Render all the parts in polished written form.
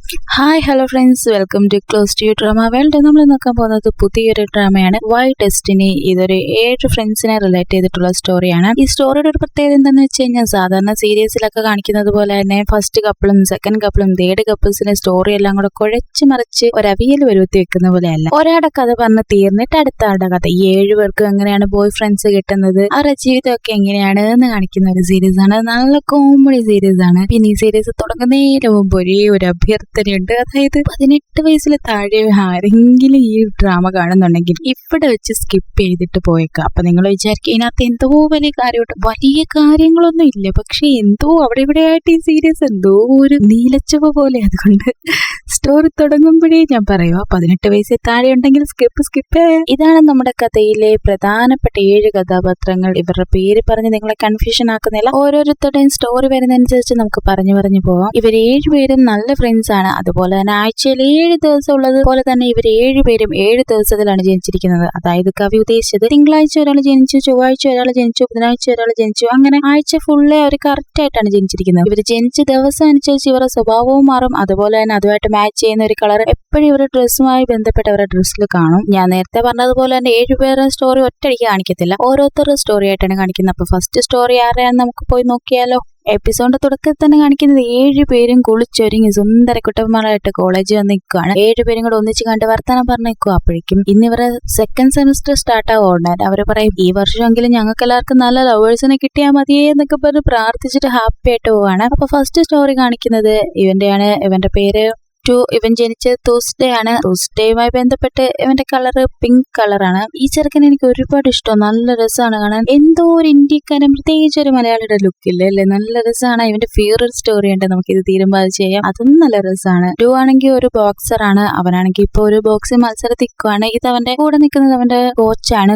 Hi hello friends, welcome to close to drama world. നമ്മൾ നോക്കാൻ പോകുന്നത് പുതിയൊരു ഡ്രാമയാണ് വൈ ഡെസ്റ്റിനി. ഇതൊരു 7 ഫ്രണ്ട്സിനെ റിലേറ്റ് ചെയ്തിട്ടുള്ള സ്റ്റോറിയാണ്. ഈ സ്റ്റോറിയുടെ ഒരു പ്രത്യേകത എന്താണെന്ന് വെച്ച് കഴിഞ്ഞാൽ, സാധാരണ സീരീസിലൊക്കെ കാണിക്കുന്നത് പോലെ തന്നെ ഫസ്റ്റ് കപ്പിളും സെക്കൻഡ് കപ്പിളും തേർഡ് കപ്പിൾസിന്റെ സ്റ്റോറി എല്ലാം കൂടെ കുഴച്ച് മറിച്ച് ഒരു അവിയൽ വരുത്തി വെക്കുന്ന പോലെയല്ല. ഒരാളുടെ കഥ പറഞ്ഞ് തീർന്നിട്ട് അടുത്ത ആളുടെ കഥ. ഈ 7 പേർക്കും എങ്ങനെയാണ് ബോയ് ഫ്രണ്ട്സ് കിട്ടുന്നത്, അവരുടെ ജീവിതമൊക്കെ എങ്ങനെയാണ് എന്ന് കാണിക്കുന്ന ഒരു സീരീസ് ആണ്. നല്ല കോമഡി സീരീസ് ആണ്. പിന്നെ ഈ സീരീസ് തുടങ്ങുന്നതിന് മുമ്പ് ഒരേ ഒരു അഭ്യർത്ഥനയുണ്ട്. അതായത് 18 വയസ്സിൽ താഴെ ആരെങ്കിലും ഈ ഡ്രാമ കാണുന്നുണ്ടെങ്കിൽ ഇവിടെ വെച്ച് സ്കിപ്പ് ചെയ്തിട്ട് പോയേക്കാം. അപ്പൊ നിങ്ങൾ വിചാരിക്കും ഇതിനകത്ത് എന്തോ വലിയ കാര്യമുണ്ട്. വലിയ കാര്യങ്ങളൊന്നും ഇല്ല, പക്ഷെ എന്തോ അവിടെ ഇവിടെ ആയിട്ട് ഈ സീരീസ് എന്തോ ഒരു നീലച്ചുവ പോലെ. അതുകൊണ്ട് സ്റ്റോറി തുടങ്ങുമ്പോഴേ ഞാൻ പറയുക, 18 വയസ്സിൽ താഴെ ഉണ്ടെങ്കിൽ സ്കിപ്പ്. ഇതാണ് നമ്മുടെ കഥയിലെ പ്രധാനപ്പെട്ട 7 കഥാപാത്രങ്ങൾ. ഇവരുടെ പേര് പറഞ്ഞ് നിങ്ങളെ കൺഫ്യൂഷൻ ആക്കുന്നില്ല. ഓരോരുത്തരുടെയും സ്റ്റോറി വരുന്നതനുസരിച്ച് നമുക്ക് പറഞ്ഞു പോവാം. ഇവർ 7 പേരും നല്ല ഫ്രണ്ട്സ് ആണ്. അതുപോലെ തന്നെ ആഴ്ചയിൽ 7 ദിവസം ഉള്ളത് പോലെ തന്നെ ഇവർ 7 പേരും 7 ദിവസത്തിലാണ് ജനിച്ചിരിക്കുന്നത്. അതായത് കവി ഉദ്ദേശിച്ചത് തിങ്കളാഴ്ച ഒരാൾ ജനിച്ചു, ചൊവ്വാഴ്ച ഒരാൾ ജനിച്ചു, ബുധനാഴ്ച ഒരാൾ ജനിച്ചു, അങ്ങനെ ആഴ്ച ഫുള്ള് അവർ കറക്റ്റ് ആയിട്ടാണ് ജനിച്ചിരിക്കുന്നത്. ഇവർ ജനിച്ച ദിവസം അനുസരിച്ച് ഇവരുടെ സ്വഭാവവും മാറും. അതുപോലെ തന്നെ അതുമായിട്ട് മാച്ച് ചെയ്യുന്ന ഒരു കളർ എപ്പോഴും ഇവരുടെ ഡ്രസ്സുമായി ബന്ധപ്പെട്ട് അവരുടെ ഡ്രസ്സിൽ കാണും. ഞാൻ നേരത്തെ പറഞ്ഞതുപോലെ തന്നെ 7 പേരുടെ സ്റ്റോറി ഒറ്റയടിക്ക് കാണിക്കത്തില്ല, ഓരോരുത്തരുടെ സ്റ്റോറി ആയിട്ടാണ് കാണിക്കുന്നത്. അപ്പൊ ഫസ്റ്റ് സ്റ്റോറി ആരെയാണെന്ന് നമുക്ക് പോയി നോക്കിയാലോ. എപ്പിസോഡിന്റെ തുടക്കത്തിൽ തന്നെ കാണിക്കുന്നത് 7 പേരും കുളിച്ചൊരുങ്ങി സുന്ദര കുട്ടന്മാരായിട്ട് കോളേജിൽ വന്ന് നിൽക്കുകയാണ്. 7 പേരും കൂടെ ഒന്നിച്ച് കണ്ട് വർത്തമാനം പറഞ്ഞു നിൽക്കുക. അപ്പോഴേക്കും ഇന്ന് ഇവരെ സെക്കൻഡ് സെമസ്റ്റർ സ്റ്റാർട്ട് ആവുകയാണ്. അവർ പറയും, ഈ വർഷമെങ്കിലും ഞങ്ങൾക്ക് എല്ലാവർക്കും നല്ല ലവേഴ്സിനെ കിട്ടിയാൽ മതിയേ എന്നൊക്കെ പറഞ്ഞ് പ്രാർത്ഥിച്ചിട്ട് ഹാപ്പി ആയിട്ട് പോവാണ്. അപ്പൊ ഫസ്റ്റ് സ്റ്റോറി കാണിക്കുന്നത് ഇവന്റെ പേര് ഇവൻ ജനിച്ചത് ട്യൂസ്ഡേ ആണ്. ട്യൂസ്ഡേയുമായി ബന്ധപ്പെട്ട് ഇവന്റെ കളറ് പിങ്ക് കളറാണ്. ഈ ചെറുക്കൻ എനിക്ക് ഒരുപാട് ഇഷ്ടം. നല്ല രസമാണ് കാണാൻ. എന്തോ ഒരു ഇന്ത്യക്കാരൻ, പ്രത്യേകിച്ച് ഒരു മലയാളിയുടെ ലുക്കില്ല അല്ലേ, നല്ല രസമാണ്. ഇവന്റെ ഫേവറേറ്റ് സ്റ്റോറി ഉണ്ട്, നമുക്ക് ഇത് തീരുമ്പോൾ അത് ചെയ്യാം. അതും നല്ല രസമാണ്. ടു ആണെങ്കിൽ ഒരു ബോക്സർ ആണ്. അവനാണെങ്കിൽ ഇപ്പൊ ഒരു ബോക്സിംഗ് മത്സരത്തിൽ നിൽക്കുവാണ്. ഇത് അവന്റെ കൂടെ നിൽക്കുന്നത് അവന്റെ കോച്ചാണ്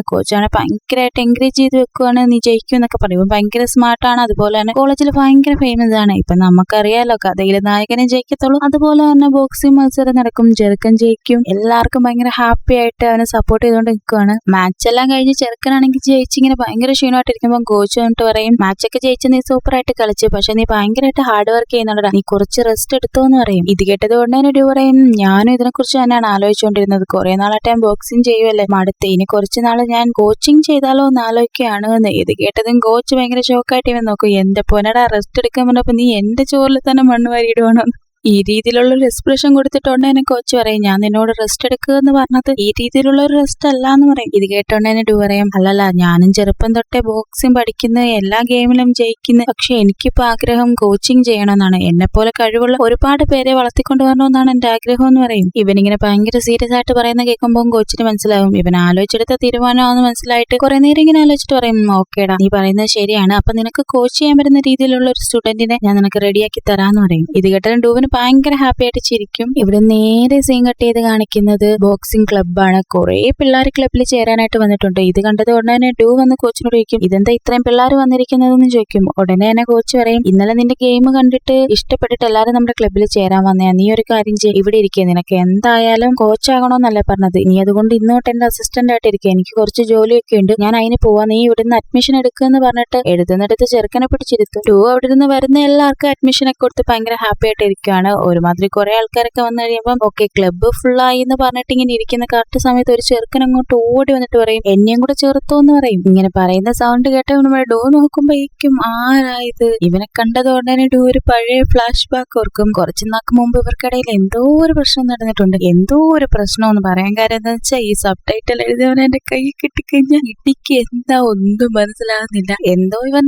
ഭയങ്കരമായിട്ട് എൻകറേജ് ചെയ്ത് വെക്കുവാണ്, നീ ജയിക്കും എന്നൊക്കെ പറയും. ഭയങ്കര സ്മാർട്ടാണ്. അതുപോലെ തന്നെ കോളേജിൽ ഭയങ്കര ഫേമസ് ആണ്. ഇപ്പൊ നമുക്കറിയാലോ, കഥയിലെ നായകനെ ജയിക്കത്തുള്ളൂ. അതുപോലെ തന്നെ ബോക്സിംഗ് മത്സരം നടക്കും, ചെറുക്കൻ ജയിക്കും. എല്ലാവർക്കും ഭയങ്കര ഹാപ്പി ആയിട്ട് അവനെ സപ്പോർട്ട് ചെയ്തുകൊണ്ട് നിൽക്കുവാണ്. മാച്ച് എല്ലാം കഴിഞ്ഞ് ചെറുക്കനാണെങ്കിൽ ജയിച്ചിങ്ങനെ ഭയങ്കര ക്ഷീണമായിട്ടിരിക്കുമ്പോൾ കോച്ച് വന്നിട്ട് പറയും, മാച്ചൊക്കെ ജയിച്ച് നീ സൂപ്പർ ആയിട്ട് കളിച്ചു, പക്ഷെ നീ ഭയങ്കരമായിട്ട് ഹാർഡ് വർക്ക് ചെയ്യുന്നുണ്ടാ, നീ കുറച്ച് റെസ്റ്റ് എടുത്തോ എന്ന് പറയും. ഇത് കേട്ടത് കൊണ്ട് തന്നെ ഡ്യൂ പറയും, ഞാനും ഇതിനെക്കുറിച്ച് തന്നെയാണ് ആലോചിച്ചുകൊണ്ടിരുന്നത്. കുറെ നാളായിട്ട് ഞാൻ ബോക്സിംഗ് ചെയ്യുമല്ലേ, മടുത്ത്. ഇനി കുറച്ച് നാള് ഞാൻ കോച്ചിങ് ചെയ്താലോ എന്ന് ആലോചിക്കുകയാണ് എന്ന്. ഇത് കേട്ടതും കോച്ച് ഭയങ്കര ഷോക്കായിട്ട് ഇവൻ നോക്കും, എന്റെ പൊന്നടാ റെസ്റ്റ് എടുക്കാൻ പറഞ്ഞപ്പോ നീ എന്റെ ചോറിൽ തന്നെ മണ്ണ് വാരിയിടുവാണോ. ഈ രീതിയിലുള്ള ഒരു എക്സ്പ്രഷൻ കൊടുത്തിട്ടുണ്ട് എന്നെ കോച്ച് പറയും, ഞാൻ നിന്നോട് റെസ്റ്റ് എടുക്കുക എന്ന് പറഞ്ഞത് ഈ രീതിയിലുള്ള ഒരു റെസ്റ്റ് അല്ല എന്ന് പറയും. ഇത് കേട്ടോണ്ട് തന്നെ ഡു പറയും, അല്ലല്ല, ഞാനും ചെറുപ്പം തൊട്ടേ ബോക്സിംഗ് പഠിക്കുന്ന, എല്ലാ ഗെയിമിലും ജയിക്കുന്ന, പക്ഷെ എനിക്കിപ്പോ ആഗ്രഹം കോച്ചിങ് ചെയ്യണമെന്നാണ്. എന്നെ പോലെ കഴിവുള്ള ഒരുപാട് പേരെ വളർത്തിക്കൊണ്ട് വരണമെന്നാണ് എന്റെ ആഗ്രഹം എന്ന് പറയും. ഇവനിങ്ങനെ ഭയങ്കര സീരിയസ് ആയിട്ട് പറയുന്ന കേൾക്കുമ്പോൾ കോച്ചിന് മനസ്സിലാവും ഇവൻ ആലോചിച്ചെടുത്ത തീരുമാനമാണെന്ന് മനസ്സിലായിട്ട് കുറെ നേരം ഇങ്ങനെ ആലോചിച്ചിട്ട് പറയും, ഓക്കേടാ, നീ പറയുന്നത് ശരിയാണ്, അപ്പൊ നിനക്ക് കോച്ച് ചെയ്യാൻ പറ്റുന്ന രീതിയിലുള്ള ഒരു സ്റ്റുഡന്റിനെ ഞാൻ നിനക്ക് റെഡിയാക്കി തരാന്ന് പറയും. ഇത് കേട്ടാൽ ഡൂവിന് ഭയങ്കര ഹാപ്പി ആയിട്ട് ചിരിക്കും. ഇവിടെ നേരെ സീൻ കട്ട് ചെയ്ത് കാണിക്കുന്നത് ബോക്സിംഗ് ക്ലബ്ബാണ്. കുറെ പിള്ളേർ ക്ലബ്ബിൽ ചേരാനായിട്ട് വന്നിട്ടുണ്ട്. ഇത് കണ്ടത് ഉടനെ ഡൂ വന്ന് കോച്ചിനോട് ചോദിക്കും, ഇതെന്താ ഇത്രയും പിള്ളേർ വന്നിരിക്കുന്നതെന്ന് ചോദിക്കും. ഉടനെ തന്നെ കോച്ച് പറയും, ഇന്നലെ നിന്റെ ഗെയിം കണ്ടിട്ട് ഇഷ്ടപ്പെട്ടിട്ട് എല്ലാരും നമ്മുടെ ക്ലബ്ബിൽ ചേരാൻ വന്നയാ. നീ ഒരു കാര്യം ചെയ്യ്, ഇവിടെ ഇരിക്കുക, നിനക്ക് എന്തായാലും കോച്ച് ആകണമെന്നല്ല പറഞ്ഞത്, നീ അതുകൊണ്ട് ഇന്നോട്ട് എന്റെ അസിസ്റ്റന്റ് ആയിട്ട് ഇരിക്കുക, എനിക്ക് കുറച്ച് ജോലിയൊക്കെ ഉണ്ട്, ഞാൻ അതിന് പോവാ, നീ ഇവിടുന്ന് അഡ്മിഷൻ എടുക്കുമെന്ന് പറഞ്ഞിട്ട് എഴുതുന്നിടത്ത് ചെറുക്കനെ പിടിച്ചിരുത്തും. ഡൂ അവിടെ നിന്ന് വരുന്ന എല്ലാവർക്കും അഡ്മിഷൻ ഒക്കെ കൊടുത്ത് ഭയങ്കര ഹാപ്പി ആയിട്ട് ഇരിക്കുകയാണ്. ഒരുമാതിരി കുറെ ആൾക്കാരൊക്കെ വന്നു കഴിയുമ്പോൾ ഓക്കെ ക്ലബ്ബ് ഫുള്ളായി എന്ന് പറഞ്ഞിട്ട് ഇങ്ങനെ ഇരിക്കുന്ന കറക്റ്റ് സമയത്ത് ഒരു ചെറുക്കൻ അങ്ങോട്ട് ഓടി വന്നിട്ട് പറയും, എന്നെയും കൂടെ ചേർത്തോ എന്ന് പറയും. ഇങ്ങനെ പറയുന്ന സൗണ്ട് കേട്ട നമ്മുടെ ഡൂ നോക്കുമ്പോഴേക്കും ആരായത്, ഇവനെ കണ്ടതോടെ തന്നെ ഡൂ ഒരു പഴയ ഫ്ലാഷ് ബാക്ക് ഓർക്കും. കുറച്ചു നാൾക്ക് മുമ്പ് ഇവർക്കിടയിൽ എന്തോ ഒരു പ്രശ്നം നടന്നിട്ടുണ്ട്. എന്തോ ഒരു പ്രശ്നം എന്ന് പറയാൻ കാര്യം എന്താ വെച്ചാൽ, ഈ സബ് ടൈറ്റിൽ എഴുതിയവൻ എന്റെ കൈ കിട്ടിക്കഴിഞ്ഞാൽ ഇടിക്ക് എന്താ ഒന്നും മനസ്സിലാകുന്നില്ല. എന്തോ ഇവൻ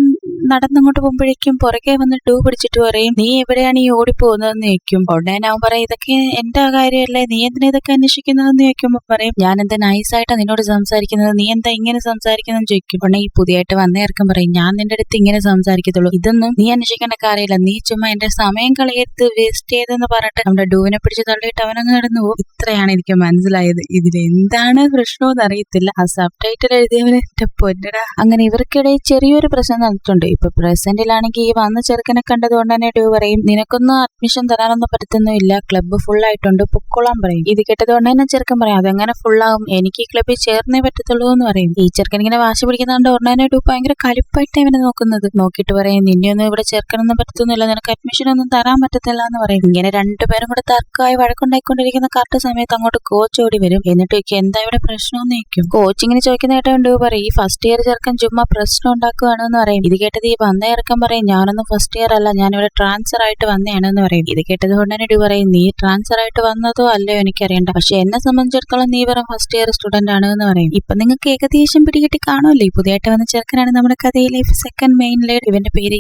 നടന്നങ്ങോട്ട് പോകുമ്പോഴേക്കും പുറകെ വന്ന് ഡൂ പിടിച്ചിട്ട് പറയും, നീ എവിടെയാണ് ഈ ഓടിപ്പോകുന്നതെന്ന് ചോദിക്കും. ഉടനെ ഞാൻ പറയും, ഇതൊക്കെ എന്റെ കാര്യമല്ലേ, നീ എന്തിനാ ഇതൊക്കെ അന്വേഷിക്കുന്നതെന്ന് ചോദിക്കുമ്പോ പറയും, ഞാൻ എന്താ നൈസായിട്ടാ നിന്നോട് സംസാരിക്കുന്നത്, നീ എന്താ ഇങ്ങനെ സംസാരിക്കുന്നതെന്ന് ചോദിക്കും. ഉടനെ ഈ പുതിയായിട്ട് വന്നേർക്കും പറയും, ഞാൻ നിന്റെ അടുത്ത് ഇങ്ങനെ സംസാരിക്കത്തുള്ളൂ, ഇതൊന്നും നീ അന്വേഷിക്കേണ്ട കാര്യമില്ല, നീ ചുമ്മാ എന്റെ സമയം കളയത്ത് വേസ്റ്റ് ചെയ്തെന്ന് പറഞ്ഞിട്ട് നമ്മുടെ ഡൂവിനെ പിടിച്ച് തള്ളിയിട്ട് അവനങ്ങ് നടന്നു പോകും. ഇത്രയാണ് എനിക്ക് മനസ്സിലായത്. ഇതിലെന്താണ് പ്രശ്നമെന്ന് അറിയത്തില്ല. ആ സബ് ടൈറ്റിൽ എഴുതിയവന് എന്റെ പൊന്നടാ. അങ്ങനെ ഇവർക്കിടയിൽ ചെറിയൊരു പ്രശ്നം നടന്നിട്ടുണ്ട്. ഇപ്പൊ പ്രസന്റിലാണെങ്കിൽ ഈ വന്ന ചെറുക്കനെ കണ്ടതുകൊണ്ട് തന്നെ ഡൂ പറയും, നിനക്കൊന്നും അഡ്മിഷൻ തരാനൊന്നും പറ്റത്തൊന്നുമില്ല, ക്ലബ്ബ് ഫുൾ ആയിട്ടുണ്ട്, പൊക്കോളാൻ പറയും. ഇത് കേട്ടതുകൊണ്ട് തന്നെ ചെറുക്കൻ പറയും അതെങ്ങനെ ഫുള്ളാകും, എനിക്ക് ഈ ക്ലബ്ബിൽ ചേർന്നേ പറ്റത്തുള്ളൂ എന്ന് പറയും. ഈ ചെറുക്കൻ ഇങ്ങനെ വാശി പിടിക്കുന്നതുകൊണ്ട് ഉടനെ ഭയങ്കര കലിപ്പായിട്ട് ഇവനെ നോക്കിയിട്ട് പറയും നിന്നെയൊന്നും ഇവിടെ ചേർക്കാനൊന്നും പറ്റത്തൊന്നുമില്ല, നിനക്ക് അഡ്മിഷൻ ഒന്നും തരാൻ പറ്റത്തില്ല എന്ന് പറയും. ഇങ്ങനെ രണ്ടുപേരും കൂടെ തർക്കമായി വഴക്കുണ്ടായിക്കൊണ്ടിരിക്കുന്ന കറക്റ്റ് സമയത്ത് അങ്ങോട്ട് കോച്ച് ഓടി വരും. എന്നിട്ട് എന്താ ഇവിടെ പ്രശ്നമെന്ന് ചോദിക്കും. കോച്ച് ഇങ്ങനെ ചോദിക്കുന്ന കേട്ടോ പറയും ഈ ഫസ്റ്റ് ഇയർ ചെറുക്കൻ ചുമ്മാ പ്രശ്നം ഉണ്ടാക്കുകയാണെന്ന് പറയും. ഇത് കേട്ടത് ഈ വന്ന ചെറുക്കൻ പറയും ഞാനൊന്നും ഫസ്റ്റ് ഇയർ അല്ല, ഞാൻ ഇവിടെ ട്രാൻസ്ഫർ ആയിട്ട് വന്നതാണെന്ന് പറയും. ഇത് കേട്ടത് കൊണ്ട് തന്നെ പറയും നീ ട്രാൻസ്ഫർ ആയിട്ട് വന്നതോ അല്ലയോ എനിക്കറിയണ്ട, പക്ഷെ എന്നെ സംബന്ധിച്ചിടത്തോളം നീ വെറും ഫസ്റ്റ് ഇയർ സ്റ്റുഡന്റ് ആണ് എന്ന് പറയും. ഇപ്പൊ നിങ്ങൾക്ക് ഏകദേശം പിടികിട്ടി കാണുമല്ലോ, പുതിയതായിട്ട് വന്ന ചെറുക്കനാണ് നമ്മുടെ കഥയിലെ സെക്കൻഡ് മെയിൻ ലീഡ്. ഇവന്റെ പേര്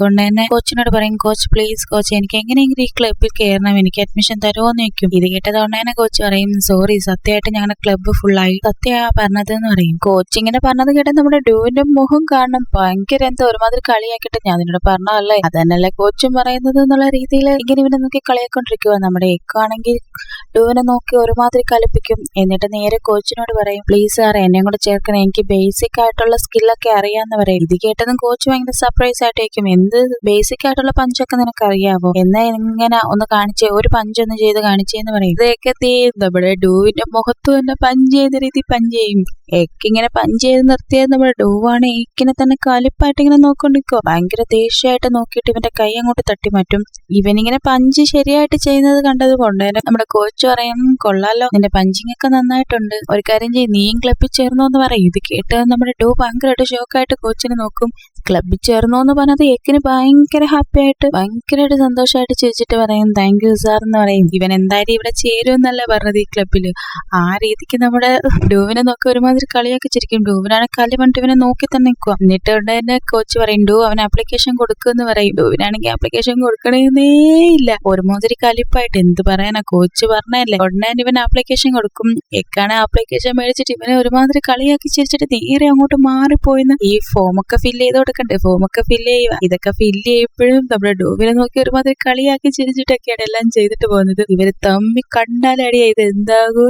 കൊണ്ട് തന്നെ കോച്ചിനോട് പറയും കോച്ച് പ്ലീസ് കോച്ച് എനിക്ക് എങ്ങനെയെങ്കിലും ഈ ക്ലബ്ബിൽ കയറണം, എനിക്ക് അഡ്മിഷൻ തരുമോന്ന് ചോദിക്കും. ഇത് കേട്ടതുകൊണ്ട് തന്നെ കോച്ച് പറയും സോറി സത്യമായിട്ട് ഞങ്ങളുടെ ക്ലബ്ബ് ഫുള്ളായി, സത്യ പറഞ്ഞത് എന്ന് പറയും. കോച്ച് ഇങ്ങനെ പറഞ്ഞത് കേട്ട് നമ്മുടെ ഡൂവിന്റെ മുഖം കാണണം ഭയങ്കര എന്തോ ഒരുമാതിരി കളിയാക്കിയിട്ട് ഞാൻ നിന്നോട് പറഞ്ഞല്ലേ അതന്നല്ലേ കോച്ചും പറയുന്നത് എന്നുള്ള രീതിയിൽ ഇങ്ങനെ ഇവനെ നോക്കി കളിയാക്കൊണ്ടിരിക്കുക. നമ്മുടെ ആണെങ്കിൽ ഡൂവിനെ നോക്കി ഒരുമാതിരി കളിപ്പിക്കും. എന്നിട്ട് നേരെ കോച്ചിനോട് പറയും പ്ലീസ് സാർ എന്നെ കൂടെ ചേർക്കണം, എനിക്ക് ബേസിക് ആയിട്ടുള്ള സ്കില്ലൊക്കെ അറിയാന്ന് പറയും. ഇത് കേട്ടതും കോച്ച് ഭയങ്കര സർപ്രൈസ് ആയിട്ടേക്കും എന്ത് ബേസിക് ആയിട്ടുള്ള പഞ്ചൊക്കെ നിനക്ക് അറിയാവോ, എന്നാ ഇങ്ങനെ ഒന്ന് കാണിച്ചേ, ഒരു പഞ്ചൊന്ന് ചെയ്ത് കാണിച്ചേന്ന് പറയും. ഇതൊക്കെ നമ്മുടെ ഡൂവിന്റെ മുഖത്ത് തന്നെ പഞ്ച് ചെയ്ത രീതി പഞ്ച് ചെയ്യും. ഇങ്ങനെ പഞ്ച് ചെയ്ത് നിർത്തിയത് നമ്മുടെ ഡൂവാണ് ഏക്കിനെ തന്നെ കലിപ്പായിട്ട് ഇങ്ങനെ നോക്കിക്കൊണ്ടിരിക്കുക. ഭയങ്കര ദേഷ്യമായിട്ട് നോക്കിയിട്ട് ഇവന്റെ കൈ അങ്ങോട്ട് തട്ടി മാറ്റും. ഇവനിങ്ങനെ പഞ്ച് ശരിയായിട്ട് ചെയ്യുന്നത് കണ്ടത് കൊണ്ട് നമ്മുടെ കോച്ച് പറയും കൊള്ളാലോ നിന്റെ പഞ്ചിങ് ഒക്കെ നന്നായിട്ടുണ്ട്, ഒരു കാര്യം ചെയ്യും നീയും ക്ലബ്ബിൽ ചേർന്നോ എന്ന് പറയും. ഇത് കേട്ട് നമ്മുടെ ഡൂ ഭയങ്കരമായിട്ട് ഷോക്കായിട്ട് കോച്ചിനെ നോക്കും. ക്ലബ്ബിൽ ചേർന്നോ എന്ന് പറഞ്ഞത് ഏക്കിന് ഭയങ്കര ഹാപ്പി ആയിട്ട് ഭയങ്കരമായിട്ട് സന്തോഷമായിട്ട് ചിരിച്ചിട്ട് പറയും താങ്ക് യു സാർ എന്ന് പറയും. ഇവൻ എന്തായാലും ഇവിടെ ചേരും എന്നല്ല പറഞ്ഞത് ഈ ക്ലബ്ബില്. ആ രീതിക്ക് നമ്മുടെ ഡൂവിനെ നോക്കി ഒരുമാതിരി കളിയൊക്കെ ചിരിക്കും. ഡൂവിനാണ് കളി പണ്ട് ഇവനെ നോക്കി തന്നെ നിൽക്കുക. എന്നിട്ട് ഉടനെ കോച്ച് പറയും ഡൂ അവന് ആപ്ലിക്കേഷൻ കൊടുക്കുമെന്ന് പറയും. ഡൂവിനാണെങ്കിൽ ആപ്ലിക്കേഷൻ കൊടുക്കണേ ഇല്ല, ഒരുമാതിരി കലിപ്പായിട്ട് എന്ത് പറയാനാ കോച്ച് പറഞ്ഞല്ലേ. ഉടനെ ഇവൻ ആപ്ലിക്കേഷൻ കൊടുക്കും. എക്കാണ് ആപ്ലിക്കേഷൻ മേടിച്ചിട്ട് ഇവനെ ഒരുമാതിരി കളിയാക്കി ചിരിച്ചിട്ട് നേരെ അങ്ങോട്ട് മാറിപ്പോയിന്ന് ഈ ഫോമൊക്കെ ഫില്ല് ചെയ്ത് കൊടുക്കണ്ടേ, ഫോമൊക്കെ ഫില്ല് ചെയ്യുക. ഇതൊക്കെ ഫില്ല് ചെയ്യുമ്പോഴും നമ്മുടെ ഡൂവിനെ നോക്കി ഒരുമാതിരി കളിയാക്കി ചിരിച്ചിട്ടൊക്കെയാണ് എല്ലാം ചെയ്തിട്ട് പോകുന്നത്. ഇവര് തമ്മി കണ്ടാലടിയാ ഇത് എന്താകോ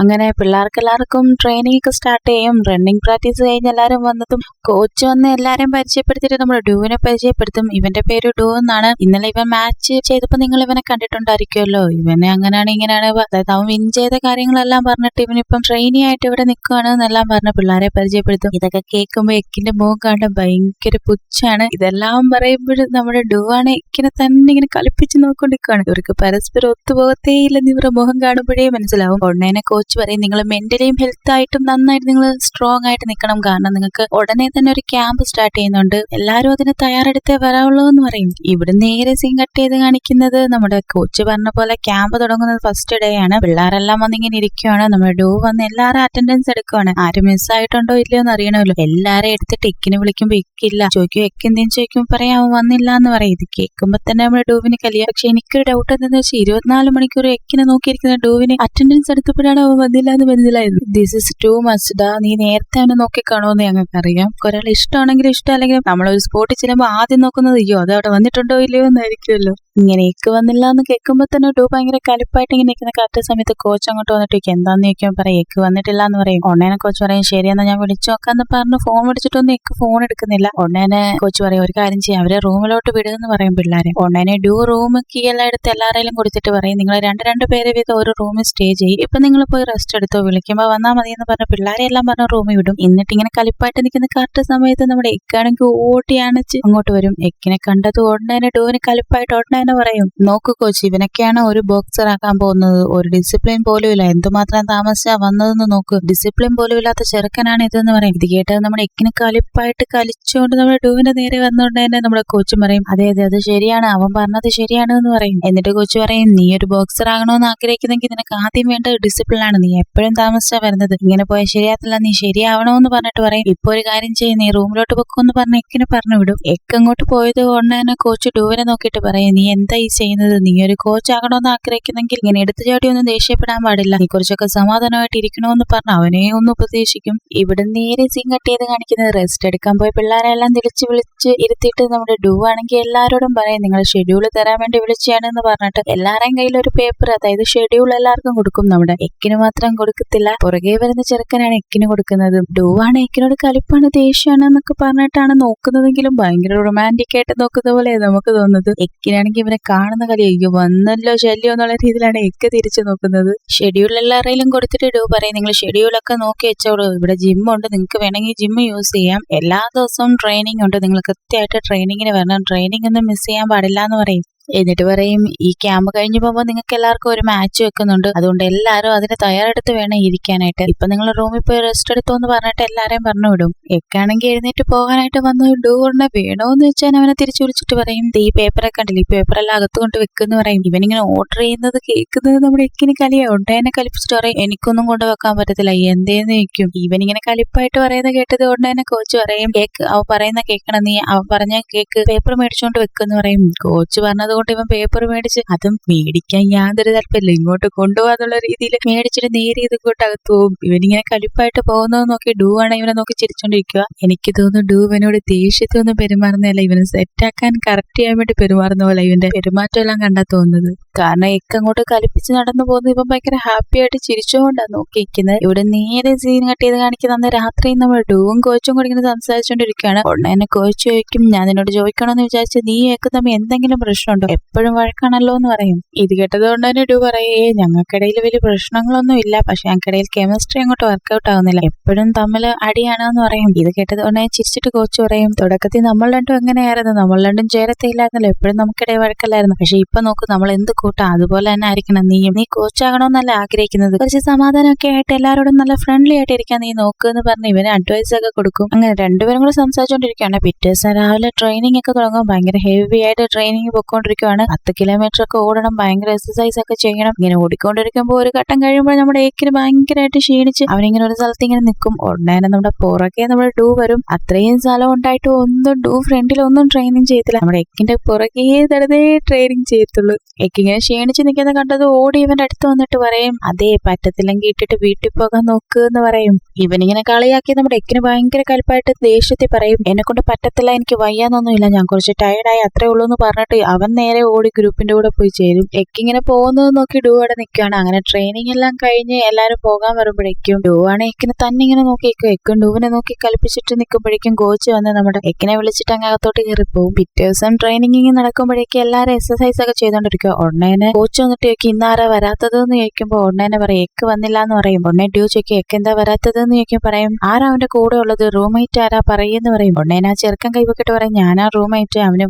അങ്ങനെ പിള്ളേർക്കെല്ലാവർക്കും ട്രെയിനിങ് ഒക്കെ സ്റ്റാർട്ട് ചെയ്യും. റണ്ണിങ് പ്രാക്ടീസ് കഴിഞ്ഞ് എല്ലാരും വന്നതും കോച്ച് വന്ന് എല്ലാരും പരിചയപ്പെടുത്തിയിട്ട് നമ്മുടെ ഡൂവിനെ പരിചയപ്പെടുത്തും. ഇവന്റെ പേര് ഡൂ എന്നാണ്. ഇന്നലെ ഇവൻ മാച്ച് ചെയ്തപ്പോ നിങ്ങൾ ഇവനെ കണ്ടിട്ടുണ്ടായിരിക്കുമല്ലോ. ഇവനെ അങ്ങനെയാണ് ഇങ്ങനെയാണ് അതായത് അവൻ വിൻ ചെയ്ത കാര്യങ്ങളെല്ലാം പറഞ്ഞിട്ട് ഇവനിപ്പം ട്രെയിനി ആയിട്ട് ഇവിടെ നിൽക്കുകയാണ് എന്നെല്ലാം പറഞ്ഞ് പിള്ളേരെ പരിചയപ്പെടുത്തും. ഇതൊക്കെ കേൾക്കുമ്പോ എക്കിന്റെ മുഖം കാണാൻ ഭയങ്കര പുച്ഛാണ്. ഇതെല്ലാം പറയുമ്പോഴും നമ്മുടെ ഡൂ ആണ് എക്കിനെ തന്നെ ഇങ്ങനെ കളിപ്പിച്ച് നോക്കിക്കൊണ്ടിരിക്കുകയാണ്. ഇവർക്ക് പരസ്പരം ഒത്തുപോകത്തേ ഇല്ലെന്ന് ഇവരുടെ മുഖം കാണുമ്പോഴേ മനസ്സിലാവും. ഉടനെ കോച്ച് പറയും നിങ്ങൾ മെന്റലിയും ഹെൽത്ത് ആയിട്ടും നന്നായിട്ട് നിങ്ങൾ സ്ട്രോങ് ആയിട്ട് നിൽക്കണം, കാരണം നിങ്ങൾക്ക് ഉടനെ തന്നെ ഒരു ക്യാമ്പ് സ്റ്റാർട്ട് ചെയ്യുന്നുണ്ട്, എല്ലാവരും അതിന് തയ്യാറെടുത്തേ വരാവുള്ളൂ എന്ന് പറയും. ഇവിടെ നേരെ സീൻ കട്ട് ചെയ്ത് കാണിക്കുന്നത് നമ്മുടെ കോച്ച് പറഞ്ഞ പോലെ ക്യാമ്പ് തുടങ്ങുന്നത് ഫസ്റ്റ് ഡേ ആണ്. പിള്ളേരെല്ലാം വന്നിങ്ങനെ ഇരിക്കുവാണ്. നമ്മുടെ ഡൂ വന്ന് എല്ലാവരും അറ്റൻഡൻസ് എടുക്കുവാണ്. ആരും മിസ്സായിട്ടുണ്ടോ ഇല്ലയോ എന്ന് അറിയണമല്ലോ. എല്ലാരും എടുത്തിട്ട് എക്കിനെ വിളിക്കുമ്പോ എക്കില്ല, ചോദിക്കും എക്കെന്തേലും ചോദിക്കുമ്പോ പറയാം അവൻ വന്നില്ല എന്ന് പറയും. ഇത് കേൾക്കുമ്പോ തന്നെ നമ്മുടെ ഡൂവിന് കലിയ. പക്ഷെ എനിക്കൊരു ഡൗട്ട് എന്താണെന്ന് വെച്ചാൽ 24 മണിക്കൂർ എക്കിനെ നോക്കിയിരിക്കുന്ന ഡൂവിന് അറ്റൻഡൻസ് എടുത്തപ്പോഴാണ് അവൻ വന്നില്ല എന്ന് മനസ്സിലായത്. ദിസ് ഇസ് ടു മച്ച് ഡാ, നീ നേരത്തെ അവനെ നോക്കിക്കാണോന്ന് ഞങ്ങൾക്ക് അറിയാം. ഒരാൾ ഇഷ്ടമാണെങ്കിലും ഇഷ്ടമല്ലെങ്കിലും നമ്മളൊരു സ്പോട്ടിൽ ചെല്ലുമ്പോൾ ആദ്യം നോക്കുന്നത് അയ്യോ അത് അവിടെ വന്നിട്ടുണ്ടോ ഇല്ലയോ എന്നായിരിക്കുമല്ലോ. ഇങ്ങനെയൊക്കെ വന്നില്ല എന്ന് കേൾക്കുമ്പോ തന്നെ ഡൂ ഭയങ്കര കലിപ്പായിട്ട് ഇങ്ങനെ നിൽക്കുന്ന കറക്റ്റ് സമയത്ത് കോച്ച് അങ്ങോട്ട് വന്നിട്ട് എന്താന്ന് ചോദിക്കാൻ പറയും എക്ക് വന്നിട്ടില്ല എന്ന് പറയും. ഉടനെ കോച്ച് പറയും ശരിയെന്നാ ഞാൻ വിളിച്ചു നോക്കാന്ന് പറഞ്ഞ് ഫോൺ വിളിച്ചിട്ടൊന്നും എക്ക് ഫോൺ എടുക്കുന്നില്ല. ഉടനെ കോച്ച് പറയും ഒരു കാര്യം ചെയ്യാം അവരെ റൂമിലോട്ട് വിടുകയെന്ന് പറയും പിള്ളേരെ. ഉടനെ ഡൂ റൂം കീ എല്ലാം എടുത്ത് എല്ലാവരെയും കൊടുത്തിട്ട് പറയും നിങ്ങൾ രണ്ട് പേര് വീതം ഒരു റൂമിൽ സ്റ്റേ ചെയ്യും, ഇപ്പൊ നിങ്ങൾ പോയി റെസ്റ്റ് എടുത്തോ, വിളിക്കുമ്പോ വന്നാൽ മതി എന്ന് പറഞ്ഞ പിള്ളേരെ എല്ലാം പറഞ്ഞ റൂമിൽ വിടും. എന്നിട്ട് ഇങ്ങനെ കളിപ്പായിട്ട് നിൽക്കുന്ന കറക്റ്റ് സമയത്ത് നമ്മുടെ എക്കാണെങ്കിൽ ഓടിയാണിച്ച് അങ്ങോട്ട് വരും. എക്കിനെ കണ്ടത് ഉടനെ ഡൂവിന് കളിപ്പായിട്ട് ഉടനെ പറയും നോക്കു കോച്ച് ഇവനൊക്കെയാണ് ഒരു ബോക്സർ ആക്കാൻ പോകുന്നത്, ഒരു ഡിസിപ്ലിൻ പോലും ഇല്ല, എന്തുമാത്രം താമസിച്ചാ വന്നതെന്ന് നോക്ക്, ഡിസിപ്ലിൻ പോലും ഇല്ലാത്ത ചെറുക്കനാണ് ഇതെന്ന് പറയും. ഇത് കേട്ടത് നമ്മുടെ എക്കിന് കളിപ്പായിട്ട് കളിച്ചുകൊണ്ട് നമ്മുടെ ഡൂവിന്റെ നേരെ വന്നുകൊണ്ട് തന്നെ നമ്മുടെ കോച്ചും പറയും അതെ അതെ അത് ശരിയാണ്, അവൻ പറഞ്ഞത് ശരിയാണ് എന്ന് പറയും. എന്നിട്ട് കോച്ച് പറയും നീ ഒരു ബോക്സർ ആകണമെന്ന് ആഗ്രഹിക്കുന്നെങ്കിൽ നിനക്ക് ആദ്യം വേണ്ട ഡിസിപ്ലിൻ ആണ്, നീ എപ്പോഴും താമസിച്ചാ വരുന്നത്, ഇങ്ങനെ പോയാൽ ശരിയാത്തില്ല, നീ ശരിയാവണമെന്ന് പറഞ്ഞിട്ട് പറയും. ഇപ്പൊ ഒരു കാര്യം ചെയ്യും നീ റൂമിലോട്ട് വെക്കുമെന്ന് പറഞ്ഞ് എക്കിനെ പറഞ്ഞു വിടും. എക്ക് അങ്ങോട്ട് പോയത് ഉടനെ തന്നെ കോച്ച് ഡൂവിനെ നോക്കിയിട്ട് പറയും നീ എന്താ ഈ ചെയ്യുന്നത്, നീ ഒരു കോച്ച് ആകണമെന്ന് ആഗ്രഹിക്കുന്നെങ്കിൽ ഇങ്ങനെ എടുത്തു ചാടി ഒന്നും ദേഷ്യപ്പെടാൻ പാടില്ല, നീ കുറച്ചൊക്കെ സമാധാനമായിട്ട് ഇരിക്കണമെന്ന് പറഞ്ഞ് അവനെ ഒന്ന് ഉപദേശിക്കും. ഇവിടെ നേരെ സീൻ കട്ട് ചെയ്ത് കാണിക്കുന്നത് റെസ്റ്റ് എടുക്കാൻ പോയി പിള്ളേരെല്ലാം വിളിച്ച് ഇരുത്തിയിട്ട് നമ്മുടെ ഡൂ ആണെങ്കിൽ എല്ലാവരോടും പറയും നിങ്ങൾ ഷെഡ്യൂൾ തരാൻ വേണ്ടി വിളിച്ചാണെന്ന് പറഞ്ഞിട്ട് എല്ലാവരുടെയും കയ്യിൽ ഒരു പേപ്പർ അതായത് ഷെഡ്യൂൾ എല്ലാവർക്കും കൊടുക്കും. നമ്മുടെ എക്കിന് മാത്രം കൊടുക്കത്തില്ല, പുറകെ വരുന്ന ചെറുക്കനാണ് എക്കിന് കൊടുക്കുന്നത്. ഡൂ ആണ് എക്കിനോട് കളിപ്പാണ് ദേഷ്യമാണ് എന്നൊക്കെ പറഞ്ഞിട്ടാണ് നോക്കുന്നതെങ്കിലും ഭയങ്കര റൊമാൻറ്റിക് ആയിട്ട് നോക്കുന്ന പോലെ നമുക്ക് തോന്നുന്നത്. എക്കിനാണെങ്കിൽ ആണെങ്കിൽ ഇവനെ കാണുന്ന കളി അയ്യോ വന്നല്ലോ ശല്യം എന്നുള്ള രീതിയിലാണ് എക്ക് തിരിച്ചു നോക്കുന്നത്. ഷെഡ്യൂൾ എല്ലാവരെയും കൊടുത്തിട്ട് ഡൂ പറയും നിങ്ങൾ ഷെഡ്യൂളൊക്കെ നോക്കി വെച്ചോളൂ, ഇവിടെ ജിമ്മുണ്ട്, നിങ്ങൾക്ക് വേണമെങ്കിൽ ജിമ്മ് യൂസ് ചെയ്യാം, എല്ലാ ദിവസവും ട്രെയിനിങ് ഉണ്ട്, നിങ്ങൾ കൃത്യമായിട്ട് ട്രെയിനിങ്ങിന് വരണം, ട്രെയിനിങ് ഒന്നും മിസ് ചെയ്യാൻ പാടില്ല എന്ന് പറയും. എന്നിട്ട് പറയും ഈ ക്യാമ്പ് കഴിഞ്ഞ് പോകുമ്പോൾ നിങ്ങൾക്ക് എല്ലാവർക്കും ഒരു മാച്ച് വെക്കുന്നുണ്ട്, അതുകൊണ്ട് എല്ലാവരും അതിന് തയ്യാറെടുത്ത് വേണം ഇരിക്കാനായിട്ട്. ഇപ്പൊ നിങ്ങൾ റൂമിൽ പോയി റെസ്റ്റ് എടുത്തോ എന്ന് പറഞ്ഞിട്ട് എല്ലാരെയും പറഞ്ഞു വിടും. എക്കാണെങ്കിൽ എഴുന്നേറ്റ് പോകാനായിട്ട് വന്ന് ഡൂ ഉടനെ വേണോന്ന് വെച്ചാൽ അവനെ തിരിച്ചു വിളിച്ചിട്ട് പറയും ഈ പേപ്പറൊക്കെ കണ്ടില്ല, ഈ പേപ്പറെല്ലാം അകത്ത് കൊണ്ട് വെക്കുന്ന പറയും. ഇവനിങ്ങനെ ഓർഡർ ചെയ്യുന്നത് കേൾക്കുന്നത് നമ്മുടെ എക്കിന് കലിയാവും. ഉടനെ കലിപ്പിച്ചിട്ട് പറയും എനിക്കൊന്നും കൊണ്ടുവെക്കാൻ പറ്റത്തില്ല എന്തേന്ന് ചോദിക്കും. ഇവനിങ്ങനെ കലിപ്പായിട്ട് പറയുന്നത് കേട്ടത് ഉടനെ കോച്ച് പറയും കേക്ക് അവ പറയുന്ന കേൾക്കണം, നീ അവ പറഞ്ഞ കേക്ക് പേപ്പർ മേടിച്ചോണ്ട് വെക്കെന്ന് പറയും. കോച്ച് പറഞ്ഞത് കൊണ്ട് ഇവൻ പേപ്പർ മേടിച്ച് അതും മേടിക്കാൻ യാതൊരു താല്പര്യമില്ല, ഇങ്ങോട്ട് കൊണ്ടുപോകാന്നുള്ള രീതിയിൽ മേടിച്ചിട്ട് നേരെ ഇത് ഇങ്ങോട്ട് അകത്ത് പോകും. ഇവനിങ്ങനെ കലിപ്പായിട്ട് പോകുന്നത് നോക്കി ഡൂ ആണ് ഇവനെ നോക്കി ചിരിച്ചോണ്ടിരിക്കുക. എനിക്ക് തോന്നുന്നു ഡൂ ഇവനോട് ദേഷ്യത്തൊന്നും പെരുമാറുന്നതല്ല, ഇവനെ സെറ്റാക്കാൻ കറക്റ്റ് ചെയ്യാൻ വേണ്ടി പെരുമാറുന്ന പോലെ ഇവന്റെ പെരുമാറ്റം എല്ലാം കണ്ടാ തോന്നുന്നത്. കാരണം എക്ക് അങ്ങോട്ട് കലിപ്പിച്ച് നടന്നു പോകുന്നു, ഇവൻ ഭയങ്കര ഹാപ്പി ആയിട്ട് ചിരിച്ചുകൊണ്ടാണ് നോക്കിയിരിക്കുന്നത്. ഇവിടെ നേരെ സീൻ കട്ട് ചെയ്ത് കാണിക്കുന്ന അന്ന് രാത്രി നമ്മൾ ഡൂവും കോച്ചും കൂടി ഇങ്ങനെ സംസാരിച്ചോണ്ടിരിക്കുകയാണ്. ഉടനെ എന്നെ കോച്ച് ചോദിക്കും ഞാൻ നിന്നോട് ചോദിക്കണമെന്ന് വിചാരിച്ചു നീ ഏക്ക് തമ്മിൽ എന്തെങ്കിലും പ്രശ്നമുണ്ടോ, എപ്പോഴും വഴക്കാണല്ലോ എന്ന് പറയും. ഇത് കേട്ടത് കൊണ്ട് തന്നെ ഡൂ പറയേ ഞങ്ങൾക്കിടയിൽ വലിയ പ്രശ്നങ്ങളൊന്നും ഇല്ല, പക്ഷെ ഞങ്ങൾക്കിടയിൽ കെമിസ്ട്രി അങ്ങോട്ട് വർക്ക്ഔട്ട് ആവുന്നില്ല, എപ്പോഴും തമ്മിൽ അടിയാണെന്ന് പറയും. ഇത് കേട്ടത് കൊണ്ട് ചിരിച്ചിട്ട് കോച്ച് പറയും തുടക്കത്തിൽ നമ്മൾ രണ്ടും എങ്ങനെയായിരുന്നു, നമ്മൾ രണ്ടും ചേരത്തില്ലായിരുന്നല്ലോ, എപ്പോഴും നമുക്കിടയിൽ വഴക്കല്ലായിരുന്നു, പക്ഷെ ഇപ്പൊ നോക്കൂ നമ്മൾ എന്ത് കൂട്ടാ, അതുപോലെ തന്നെ ആയിരിക്കണം നീയും. നീ കോച്ചാകണമെന്നല്ല ആഗ്രഹിക്കുന്നത്, കുറച്ച് സമാധാനമൊക്കെ ആയിട്ട് എല്ലാവരോടും നല്ല ഫ്രണ്ട്ലി ആയിട്ട് ഇരിക്കാൻ നീ നോക്കുമെന്ന് പറഞ്ഞ് ഇവന് അഡ്വൈസ് ഒക്കെ കൊടുക്കും. അങ്ങനെ രണ്ടുപേരും കൂടെ സംസാരിച്ചോണ്ടിരിക്കുകയാണ്. പിറ്റേ ദിവസം രാവിലെ ട്രെയിനിങ് ഒക്കെ തുടങ്ങും. ഭയങ്കര ഹെവി ആയിട്ട് ട്രെയിനിങ് പൊക്കോണ്ടിരിക്കുകയാണ്. 10 കിലോമീറ്റർ ഒക്കെ ഓടണം, ഭയങ്കര എക്സസൈസ് ഒക്കെ ചെയ്യണം. ഇങ്ങനെ ഓടിക്കൊണ്ടിരിക്കുമ്പോൾ ഒരു ഘട്ടം കഴിയുമ്പോൾ നമ്മുടെ ഏക്കിന് ഭയങ്കരമായിട്ട് ക്ഷീണിച്ച് അവനിങ്ങനെ ഒരു സ്ഥലത്ത് ഇങ്ങനെ നിൽക്കും. ഉടനെ നമ്മുടെ പുറകെ നമ്മുടെ ഡൂ വരും. അത്രയും സ്ഥലം ഉണ്ടായിട്ട് ഒന്നും ഡൂ ഫ്രണ്ടിലൊന്നും ട്രെയിനിങ് ചെയ്യത്തില്ല, നമ്മുടെ എക്കിന്റെ പുറകെ തടതേ ട്രെയിനിങ് ചെയ്യത്തുള്ളൂ. എക്കിങ്ങനെ ക്ഷീണിച്ച് നിൽക്കുന്ന കണ്ടത് ഓടി ഇവന്റെ അടുത്ത് വന്നിട്ട് പറയും അതേ പറ്റത്തില്ലെങ്കിൽ ഇട്ടിട്ട് വീട്ടിൽ പോകാൻ നോക്ക് എന്ന് പറയും. ഇവനിങ്ങനെ കളിയാക്കി നമ്മുടെ എക്കിന് ഭയങ്കര കലിപ്പായിട്ട് ദേഷ്യത്തിൽ പറയും എന്നെ കൊണ്ട് പറ്റത്തില്ല, എനിക്ക് വയ്യാന്നൊന്നുമില്ല, ഞാൻ കുറച്ച് ടയർഡായി അത്രേ ഉള്ളൂ എന്ന് പറഞ്ഞിട്ട് അവൻ നേരെ ഓടി ഗ്രൂപ്പിന്റെ കൂടെ പോയി ചേരും. എക്കിങ്ങനെ പോകുന്നത് നോക്കി ഡൂ അവിടെ നിൽക്കുകയാണ്. അങ്ങനെ ട്രെയിനിങ് എല്ലാം കഴിഞ്ഞ് എല്ലാരും പോകാൻ വരുമ്പോഴേക്കും ഡൂ ആണ് എക്കിനെ തന്നെ ഇങ്ങനെ നോക്കിയിരിക്കും. എക്കും ഡൂവിനെ നോക്കി കളിപ്പിച്ചിട്ട് നിൽക്കുമ്പോഴേക്കും കോച്ച് വന്ന് നമ്മുടെ എക്കിനെ വിളിച്ചിട്ട് അങ്ങ് അകത്തോട്ട് കയറിപ്പോവും. പിറ്റേ ദിവസം ട്രെയിനിങ് നടക്കുമ്പോഴേക്കും എല്ലാരും എക്സസൈസ് ഒക്കെ ചെയ്തോണ്ടിരിക്കും. ഉടനെ കോച്ച് വന്നിട്ട് ചോദിക്കും ഇന്നാരാ വരാത്തത് എന്ന് ചോദിക്കുമ്പോൾ ഉടനെ പറയും എക്ക് വന്നില്ല എന്ന് പറയും. ഉടനെ ഡ്യൂ ചോദിക്കും എക്ക് എന്താ വരാത്തത് എന്ന് ചോദിക്കും. പറയും ആരാ അവന്റെ കൂടെ ഉള്ളത്, റൂംമേറ്റ് ആരാ പറയുമെന്ന് പറയും. ഉടനെ ആ ചെറുക്കൻ കൈവക്കിട്ട് പറയും ഞാനാ റൂംമേറ്റ്, അവന്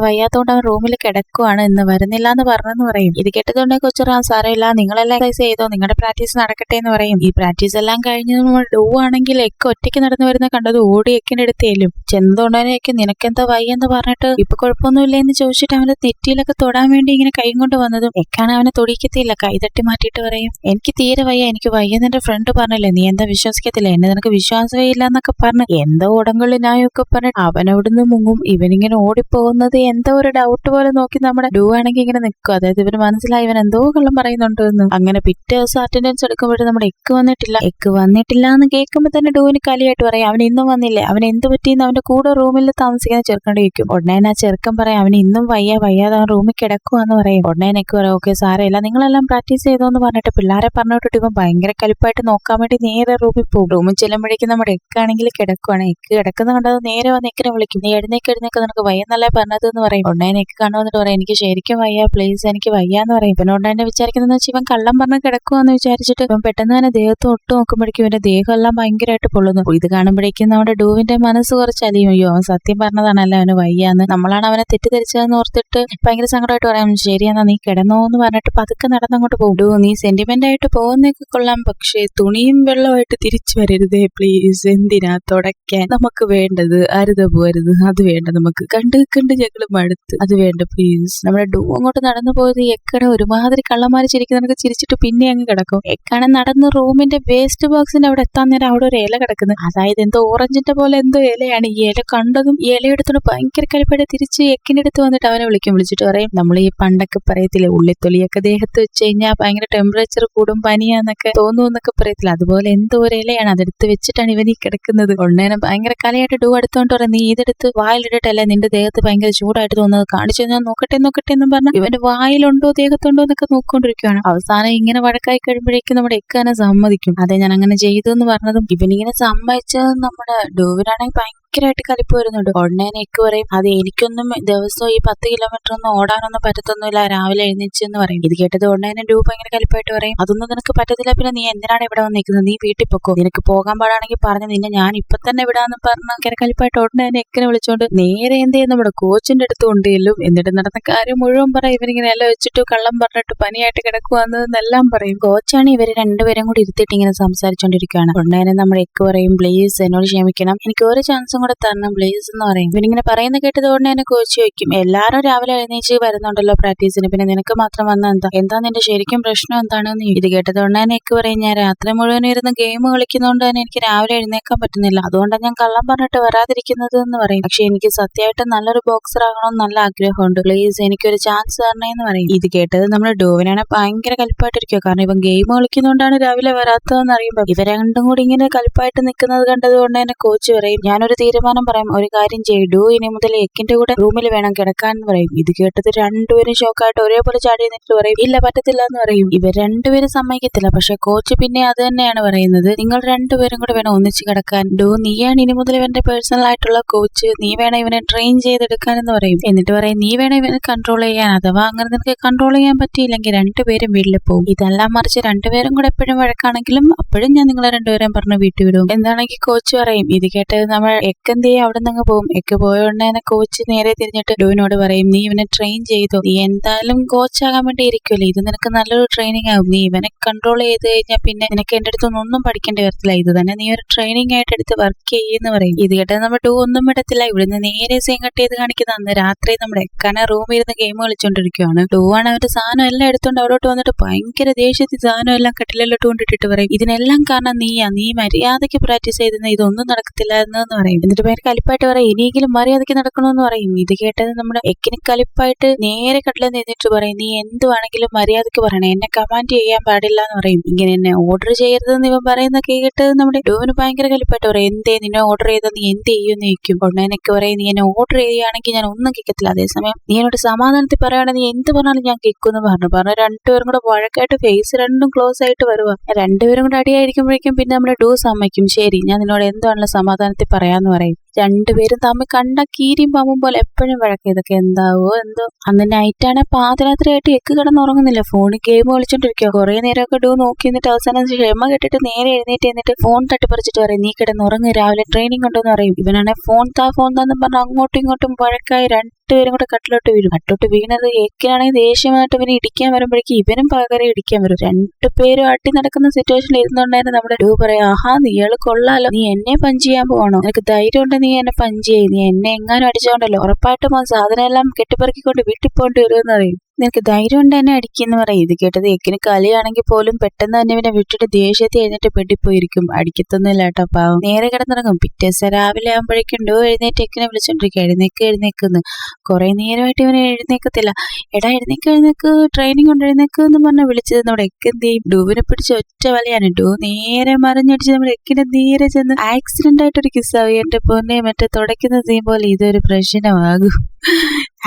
വയ്യാത്തോണ്ട് അവൻ റൂമിൽ കിടക്കുവാണ്, ഇന്ന് വരുന്നില്ല എന്ന് പറഞ്ഞെന്ന് പറയും. ഇത് കേട്ടതുകൊണ്ട് കൊച്ചറാ സാരമില്ല, നിങ്ങളെല്ലാം എക്സസൈസ് ചെയ്തോ, നിങ്ങളുടെ പ്രാക്ടീസ് നടക്കട്ടെ എന്ന് പറയും. ഈ പ്രാക്ടീസ് എല്ലാം കഴിഞ്ഞ് നമ്മൾ ഡൂ ആണെങ്കിൽ എക്ക് ഒറ്റയ്ക്ക് നടന്നു വരുന്ന കണ്ടത് ഓടി എക്കിന്റെ അടുത്തേലും ചെന്നതുകൊണ്ടനെ എക്ക് നിനക്കെന്താ വയ്യെന്ന് പറഞ്ഞിട്ട് ഇപ്പൊ കുഴപ്പമൊന്നുമില്ല എന്ന് ചോദിച്ചിട്ട് അവന്റെ നെറ്റിയിലൊക്കെ തൊടാൻ വേണ്ടി ഇങ്ങനെ കൈ കൊണ്ട് വന്നതും എക്കാണ് അവനെ തൊടിക്കത്തില്ല, കൈ തട്ടി മാറ്റിയിട്ട് പറയും എനിക്ക് തീരെ വയ്യ, എനിക്ക് വയ്യെന്ന് എന്റെ ഫ്രണ്ട് പറഞ്ഞില്ലേ, നീ എന്താ വിശ്വസിക്കത്തില്ല, എന്നെ നിനക്ക് വിശ്വാസമേ ഇല്ല എന്നൊക്കെ പറഞ്ഞ് എന്തോ ഉടങ്കളിനായൊക്കെ പറഞ്ഞിട്ട് അവൻ അവിടുന്ന് മുങ്ങും. ഇവനിങ്ങനെ ഓടിപ്പോകുന്നത് എന്തോ ഒരു ഡൗട്ട് പോലെ നോക്കി നമ്മുടെ ഡൂ ആണെങ്കിൽ ഇങ്ങനെ നിൽക്കും. അതായത് ഇവന് മനസ്സിലായി ഇവൻ എന്തോ കള്ളം പറയുന്നുണ്ട് എന്ന്. അങ്ങനെ പിറ്റേ ദിവസം അറ്റൻഡൻസ് എടുക്കുമ്പോഴും നമ്മുടെ എക്ക് വന്നിട്ടില്ല എന്ന് കേൾക്കുമ്പോൾ തന്നെ ഡൂവിന് കലിയായിട്ട് പറയും അവൻ ഇന്നും വന്നില്ലേ, അവൻ എന്ത് പറ്റിയെന്ന് അവന്റെ കൂടെ റൂമിൽ താമസിക്കുന്ന ചെറുക്കണ്ട് ചോദിക്കും. ഉടനെ ആ ചെറുക്കൻ പറയും അവൻ ഇന്നും വയ്യാതെ അവൻ റൂമിൽ കിടക്കുവാന്ന് പറയും. ഉടനെ എനിക്ക് പറയാം ഓക്കെ സാരമില്ല, നിങ്ങളെല്ലാം പ്രാക്ടീസ് ചെയ്തോന്ന് പറഞ്ഞിട്ട് പിള്ളേരെ പറഞ്ഞിട്ട് ഇവൻ ഭയങ്കര കലിപ്പായിട്ട് നോക്കാൻ വേണ്ടി നേരെ റൂമിൽ പോകും. റൂമിൽ ചെല്ലുമ്പോഴേക്കും നമ്മുടെ എക്കാണെങ്കിൽ കിടക്കുവാണ്. എക്ക് കിടക്കുന്ന കണ്ടത് നേരെ വന്ന് എക്കിനെ വിളിക്കും, നീ എഴുന്നേക്ക് നിനക്ക് വയ്യെന്നല്ലേ പറഞ്ഞത് എന്ന് പറയും. ഉടനെ എക്ക് കണ്ടു വന്നിട്ട് പറയും എനിക്ക് ശരിക്കും വയ്യ, പ്ലീസ് എനിക്ക് വയ്യാന്ന് പറയും. ഇവൻ ഉടനെ വിചാരിക്കുന്നതെന്ന് വെച്ചാൽ ഇവൻ കള്ളം പറഞ്ഞ് കിടക്കുവാന്ന് വിചാരിച്ചിട്ട് ഇവൻ പെട്ടെന്ന് തന്നെ ദേഹത്ത് ഒട്ട് നോക്കുമ്പോഴേക്കും ഇവന്റെ ദേഹം എല്ലാം ഭയങ്കരമായിട്ട് പൊള്ളുന്നു. ഇത് കാണുമ്പോഴേക്കും നമ്മുടെ ഡൂവിന്റെ മനസ്സ് കുറച്ച് അലിയും, അയ്യോ അവൻ സത്യം പറഞ്ഞതാണല്ലോ അവന് വയ്യാന്ന്, നമ്മളാണ് അവനെ തെറ്റിദ്ധരിച്ചതെന്ന് ഓർത്തിട്ട് ഭയങ്കര സങ്കടമായിട്ട് പറയാം ശരിയെന്നാ നീ കിടന്നോ എന്ന് പറഞ്ഞിട്ട് പതുക്കെ നടന്നങ്ങോട്ട് പോകും. ഡൂ നീ സെന്റിമെന്റ് ആയിട്ട് പോകുന്നൊക്കെ കൊള്ളാം, പക്ഷേ തുണിയും വെള്ളമായിട്ട് തിരിച്ചു വരരുതേ പ്ലീസ്, എന്തിനാ തുടയ്ക്കാൻ, നമുക്ക് വേണ്ടത് അരുത് പോരുത്, അത് വേണ്ട, നമുക്ക് കണ്ട് ഞങ്ങള് മടുത്ത്, അത് വേണ്ട പ്ലീസ്. നമ്മുടെ ഡൂ അങ്ങോട്ട് നടന്നു പോയത് എക്കട ഒരുമാതിരി കള്ളന്മാര് ചിരിക്കുന്നവർക്ക് ചിരിച്ചിട്ട് പിന്നെ അങ്ങ് കിടക്കും. എക്കാണ് നടന്ന് റൂമിന്റെ വേസ്റ്റ് ബോക്സിന്റെ അവിടെ എത്താൻ നേരം അവിടെ ഒരു ഇല കിടക്കുന്നത്, അതായത് എന്തോ ഓറഞ്ചിന്റെ പോലെ എന്തോ ഇലയാണ്. ഈ ഇല കണ്ടതും ഈ ഇല എടുത്തോണ്ട് ഭയങ്കര കലിപ്പായിട്ട് തിരിച്ച് എക്കിന്റെ അടുത്ത് വന്നിട്ട് അവനെ വിളിച്ചിട്ട് പറയും നമ്മൾ ഈ പണ്ടൊക്കെ പറയത്തില്ലേ ഉള്ളിത്തൊലിയൊക്കെ ദേഹത്ത് വെച്ച് കഴിഞ്ഞാൽ ഭയങ്കര ടെമ്പറേച്ചർ കൂടും പനിയാന്നൊക്കെ തോന്നുന്നൊക്കെ പറയത്തില്ല, അതുപോലെ എന്തോ ഒരു ഇലയാണ്, അതെടുത്ത് വെച്ചിട്ടാണ് ഇവൻ ഈ കിടക്കുന്നത്. ഉടനെ ഭയങ്കര കലയായിട്ട് ഡൂ എടുത്തോണ്ട് പറയാം നീ ഇതെടുത്ത് വായിലിട്ടിട്ടല്ലേ നിന്റെ ദേഹത്ത് ഭയങ്കര ചൂടായിട്ട് തോന്നുന്നത്, കാണിച്ചു ഞാൻ നോക്കട്ടെ എന്ന് പറഞ്ഞാൽ ഇവന്റെ വായിലുണ്ടോ ദേഹത്തുണ്ടോ എന്നൊക്കെ നോക്കിക്കൊണ്ടിരിക്കുകയാണ്. അവസാനം ഇങ്ങനെ വഴക്കായി കഴിയുമ്പോഴേക്കും നമ്മുടെ എക്കാനെ സമ്മതിക്കും. അതെ ഞാൻ അങ്ങനെ ചെയ്തു എന്ന് പറഞ്ഞതും ഇവനിങ്ങനെ സമ്മതിച്ചത് നമ്മുടെ ഡൂവിനാണെങ്കിൽ ഭയങ്കരമായിട്ട് കലിപ്പ് വരുന്നുണ്ട്. ഉടനെ എക്ക് പറയും അത് എനിക്കൊന്നും ദിവസവും ഈ 10 കിലോമീറ്റർ ഒന്നും ഓടാനൊന്നും പറ്റത്തൊന്നുമില്ല, രാവിലെ എഴുന്നേച്ചെന്ന് പറയും. ഇത് കേട്ടത് ഉടനെ ഡൂ ഭയങ്കര കലിപ്പായിട്ട് പറയും അതൊന്നും നിനക്ക് പറ്റത്തില്ല, പിന്നെ നീ എന്തിനാണ് ഇവിടെ വന്നിരിക്കുന്നത്, നീ വീട്ടിൽ പൊക്കോ, നിനക്ക് പോകാൻ പാടാണെങ്കിൽ പറഞ്ഞ് നിന്നെ ഞാൻ ഇപ്പൊ തന്നെ വിടാന്ന് പറഞ്ഞ ഭയങ്കര കലിപ്പായിട്ട് ഉടനെ എക്കിനെ വിളിച്ചോണ്ട് നേരെ എന്ത് ചെയ്യും നമ്മുടെ കോച്ചിന്റെ അടുത്ത് കൊണ്ടുചെല്ലും. എന്നിട്ട് നടന്ന കാര്യം മുഴുവൻ പറയും. ഇവരിങ്ങനെ എല്ലാം വെച്ചിട്ട് കള്ളം പറഞ്ഞിട്ട് പനിയായിട്ട് കിടക്കുവാന്നെല്ലാം പറയും. കോച്ചാണ് ഇവര് രണ്ടുപേരും കൂടി ഇരുത്തിയിട്ട് ഇങ്ങനെ സംസാരിച്ചോണ്ടിരിക്കുകയാണ്. ഉടനെ നമ്മുടെ എക്ക് പറയും പ്ലീസ് എന്നോട് ക്ഷമിക്കണം, എനിക്ക് ഒരു ചാൻസും കൂടെ തരണം പ്ലീസ് എന്ന് പറയും. ഇവനിങ്ങനെ പറയുന്ന കേട്ടത് ഉടനെ തന്നെ കോച്ച് ചോദിക്കും എല്ലാരും രാവിലെ എഴുന്നേച്ച് വരുന്നുണ്ടല്ലോ പ്രാക്ടീസിന്, പിന്നെ നിനക്ക് മാത്രം വന്ന എന്താ നിന്റെ ശരിക്കും പ്രശ്നം എന്താണെന്ന്. ഇത് കേട്ടത് ഉടനെ എക്ക് പറയും ഞാൻ രാത്രി മുഴുവൻ ഇരുന്ന് ഗെയിം കളിക്കുന്നതുകൊണ്ട് തന്നെ എനിക്ക് രാവിലെ എഴുന്നേക്കാൻ പറ്റുന്നില്ല, അതുകൊണ്ടാണ് ഞാൻ കള്ളം പറഞ്ഞിട്ട് വരാതിരിക്കുന്നത് എന്ന് പറയും. പക്ഷെ എനിക്ക് സത്യമായിട്ട് നല്ലൊരു ബോക്സർ ആകണമെന്ന് നല്ല ആഗ്രഹമുണ്ട്, പ്ലീസ് എനിക്കൊരു ചാൻസ് തരണേന്ന് പറയും. ഇത് കേട്ടത് നമ്മുടെ ഡോവിനാണ് ഭയങ്കര കലിപ്പായിട്ടിരിക്കുക. കാരണം ഇവൻ ഗെയിം കളിക്കുന്നതുകൊണ്ടാണ് രാവിലെ വരാത്തതെന്ന് അറിയുമ്പോൾ ഇവരെ രണ്ടും കൂടി ഇങ്ങനെ കലിപ്പായിട്ട് നിൽക്കുന്നത് കണ്ടത് കൊണ്ട് തന്നെ കോച്ച് പറയും ഞാനൊരു തീരുമാനം പറയാം, ഒരു കാര്യം ചെയ്യും, ഡൂ ഇനി മുതൽ എക്കിന്റെ കൂടെ റൂമിൽ വേണം കിടക്കാൻ എന്ന് പറയും. ഇത് കേട്ടത് രണ്ടുപേരും ഷോക്കായിട്ട് ഒരേപോലെ ചാടി നിന്നിട്ട് പറയും ഇല്ല പറ്റത്തില്ല എന്ന് പറയും. ഇവർ രണ്ടുപേരും സമ്മതിക്കത്തില്ല. പക്ഷെ കോച്ച് പിന്നെ അത് തന്നെയാണ് പറയുന്നത്, നിങ്ങൾ രണ്ടുപേരും കൂടെ വേണം ഒന്നിച്ച് കിടക്കാൻ, ഡൂ നീയാണ് ഇനി മുതൽ ഇവന്റെ പേഴ്സണൽ ആയിട്ടുള്ള കോച്ച്, നീ വേണം ഇവനെ ട്രെയിൻ ചെയ്തെടുക്കാൻ എന്ന് പറയും. എന്നിട്ട് പറയും നീ വേണം ഇവനെ കൺട്രോൾ ചെയ്യാൻ, അഥവാ അങ്ങനെ നിനക്ക് കൺട്രോൾ ചെയ്യാൻ പറ്റിയില്ലെങ്കിൽ രണ്ടുപേരും വീട്ടിൽ പോകും, ഇതെല്ലാം മറിച്ച് രണ്ടുപേരും കൂടെ എപ്പോഴും വഴക്കാണെങ്കിലും അപ്പോഴും ഞാൻ നിങ്ങളെ രണ്ടുപേരും പറഞ്ഞ് വീട്ടിൽ വിടും എന്താണെങ്കിൽ കോച്ച് പറയും. ഇത് കേട്ടത് നമ്മൾ എക്കെന്ത് ചെയ്യും അവിടെ നിന്ന് പോകും. എക്ക് പോയോണ്ട് കോച്ച് നേരെ തിരിഞ്ഞിട്ട് ഡൂവിനോട് പറയും നീ ഇവനെ ട്രെയിൻ ചെയ്തോ, നീ എന്തായാലും കോച്ച് ആകാൻ വേണ്ടി ഇരിക്കുമല്ലോ, ഇത് നിനക്ക് നല്ലൊരു ട്രെയിനിങ് ആകും, നീ ഇവനെ കൺട്രോൾ ചെയ്ത് കഴിഞ്ഞാൽ പിന്നെ നിനക്ക് എന്റെ അടുത്തൊന്നും ഒന്നും പഠിക്കേണ്ടി വരത്തില്ല, ഇത് തന്നെ നീ ഒരു ട്രെയിനിങ് ആയിട്ട് എടുത്ത് വർക്ക് ചെയ്യുമെന്ന് പറയും. ഇത് കേട്ടത് നമ്മൾ ഡൂ ഒന്നും വിടത്തില്ല. ഇവിടുന്ന് നേരെ സീൻ കട്ട് ചെയ്ത് കാണിക്കുന്ന അന്ന് രാത്രി നമ്മുടെ എക്കാനെ റൂമിൽ ഇരുന്ന് ഗെയിം കളിച്ചോണ്ടിരിക്കുകയാണ്. ഡൂ ആണ് അവന്റെ സാധനം എല്ലാം എടുത്തോണ്ട് അവിടോട്ട് വന്നിട്ട് ഭയങ്കര ദേഷ്യത്തിൽ സാധനം എല്ലാം കട്ടിലെല്ലോട്ട് കൊണ്ടിട്ടിട്ട് പറയും ഇതിനെല്ലാം കാരണം നീയാ, നീ മര്യാദയ്ക്ക് പ്രാക്ടീസ് ചെയ്തെന്ന് ഇതൊന്നും നടക്കത്തില്ലായിരുന്നു എന്ന് പറയും. എന്നിട്ട് ഭയങ്കര കലിപ്പായിട്ട് പറയും ഇനിയെങ്കിലും മര്യാദയ്ക്ക് നടക്കണമെന്ന് പറയും. ഇത് കേട്ടത് നമ്മുടെ എക്കിന് കലിപ്പായിട്ട് നേരെ കട്ടിലെ നിന്നിട്ട് പറയും നീ എന്തുവാണെങ്കിലും മര്യാദയ്ക്ക് പറയണേ, എന്നെ കമാൻഡ് ചെയ്യാൻ പാടില്ല എന്ന് പറയും. ഇങ്ങനെ എന്നെ ഓർഡർ ചെയ്യരുതെന്ന് ഇവൻ പറയുന്ന കേട്ടത് നമ്മുടെ ഡൂവിന് ഭയങ്കര കലിപ്പായിട്ട് പറയും എന്തേ നിന്നെ ഓർഡർ ചെയ്താൽ നീ എന്ത് ചെയ്യുമെന്ന് ചോദിക്കും. ഉടനെ എനിക്ക് പറയും നീ എന്നെ ഓർഡർ ചെയ്യുകയാണെങ്കിൽ ഞാൻ ഒന്നും കേൾക്കത്തില്ല, അതേസമയം നീ എന്നോട് സമാധാനത്തിൽ പറയുകയാണെങ്കിൽ നീ എന്ത് പറഞ്ഞാലും ഞാൻ കേൾക്കുമെന്ന് പറഞ്ഞു രണ്ടുപേരും കൂടെ വഴക്കായിട്ട് ഫേസ് രണ്ടും ക്ലോസ് ആയിട്ട് വരുക. രണ്ടുപേരും കൂടെ അടിയായിരിക്കുമ്പോഴേക്കും പിന്നെ നമ്മുടെ ഡൂ സമ്മതിക്കും ശരി ഞാൻ നിന്നോട് എന്താണല്ലോ സമാധാനത്തിൽ പറയാന്ന് പറയും. രണ്ടുപേരും തമ്മിൽ കണ്ട കീരിയും പാമ്പും പോലെ എപ്പോഴും വഴക്കം. ഇതൊക്കെ എന്താവോ എന്തോ. അന്ന് നൈറ്റാണ് പാതിരാത്രിയായിട്ട് എക്ക് കിടന്നുറങ്ങുന്നില്ല, ഫോണിൽ ഗെയിം കളിച്ചോണ്ടിരിക്കുക. കുറെ നേരമൊക്കെ ഡൂ നോക്കി എന്നിട്ട് അവസാനം ക്ഷമ കെട്ടിട്ട് നേരെ എഴുന്നേറ്റ് എന്നിട്ട് ഫോൺ തട്ടിപ്പറിച്ചിട്ട് പറയും നീ കിടന്നുറങ്ങ് രാവിലെ ട്രെയിനിങ് ഉണ്ടോന്ന് പറയും. ഇവനാണെ ഫോൺ താന്ന് പറഞ്ഞ് അങ്ങോട്ടും ഇങ്ങോട്ടും വഴക്കായി രണ്ടുപേരും കൂടെ കട്ടിലോട്ട് വീഴും. കട്ടിലോട്ട് വീണത് എക്കിനാണെങ്കിൽ ദേഷ്യമായിട്ട് ഇവനെ ഇടിക്കാൻ വരുമ്പോഴേക്കും ഇവനും പകരം ഇടിക്കാൻ വരും. രണ്ടുപേരും അടി നടക്കുന്ന സിറ്റുവേഷനിൽ ഇരുന്നുകൊണ്ടായിരുന്നു നമ്മുടെ ഡൂ പറയാം ആഹാ നീയാള് കൊള്ളാലോ, നീ എന്നെ പഞ്ച് ചെയ്യാൻ പോകണോ, നിനക്ക് ധൈര്യം ഉണ്ട് നീ എന്നെ പഞ്ച് ചെയ്യും, നീ എന്നെ എങ്ങാനും അടിച്ചോണ്ടല്ലോ ഉറപ്പായിട്ടും ആ സാധനം എല്ലാം കെട്ടിപ്പറക്കിക്കൊണ്ട് വീട്ടിൽ പോകേണ്ടി വരുമെന്ന് പറയും. നിനക്ക് ധൈര്യം ഉണ്ട് എന്നെ അടിക്കുന്നു പറയും. ഇത് കേട്ടത് എക്കിന് കളിയാണെങ്കിൽ പോലും പെട്ടെന്ന് തന്നെ ഇവനെ വിട്ടിട്ട് ദേഷ്യത്തിൽ എഴുന്നേറ്റ് പെട്ടിപ്പോയിരിക്കും. അടിക്കത്തൊന്നുമില്ല കേട്ടോ പാവം. നേരെ കിടന്നിറങ്ങും. പിറ്റേ ദിവസം രാവിലെ ആകുമ്പോഴേക്കും ഡോ എഴുന്നേറ്റ് എക്കിനെ വിളിച്ചോണ്ടിരിക്കുക എഴുന്നേക്കുന്നു. കുറെ നേരമായിട്ട് ഇവനെ എഴുന്നേക്കത്തില്ല. എടാ എഴുന്നേക്ക് ട്രെയിനിങ് കൊണ്ട് എഴുന്നേക്ക് എന്ന് പറഞ്ഞാൽ വിളിച്ചത് നമ്മുടെ എക്ക് എന്ത് ചെയ്യും ഡൂവിനെ പിടിച്ച് ഒറ്റ വലയാണ്. ഡൂ നേരെ മറിഞ്ഞടിച്ച് നമ്മുടെ എക്കിനെ നേരെ ചെന്ന് ആക്സിഡന്റ് ആയിട്ടൊരു കിസ്സാവും. എന്റെ പൊന്നെ മറ്റേ തുടയ്ക്കുന്ന സീൻ പോലെ ഇതൊരു പ്രശ്നമാകും.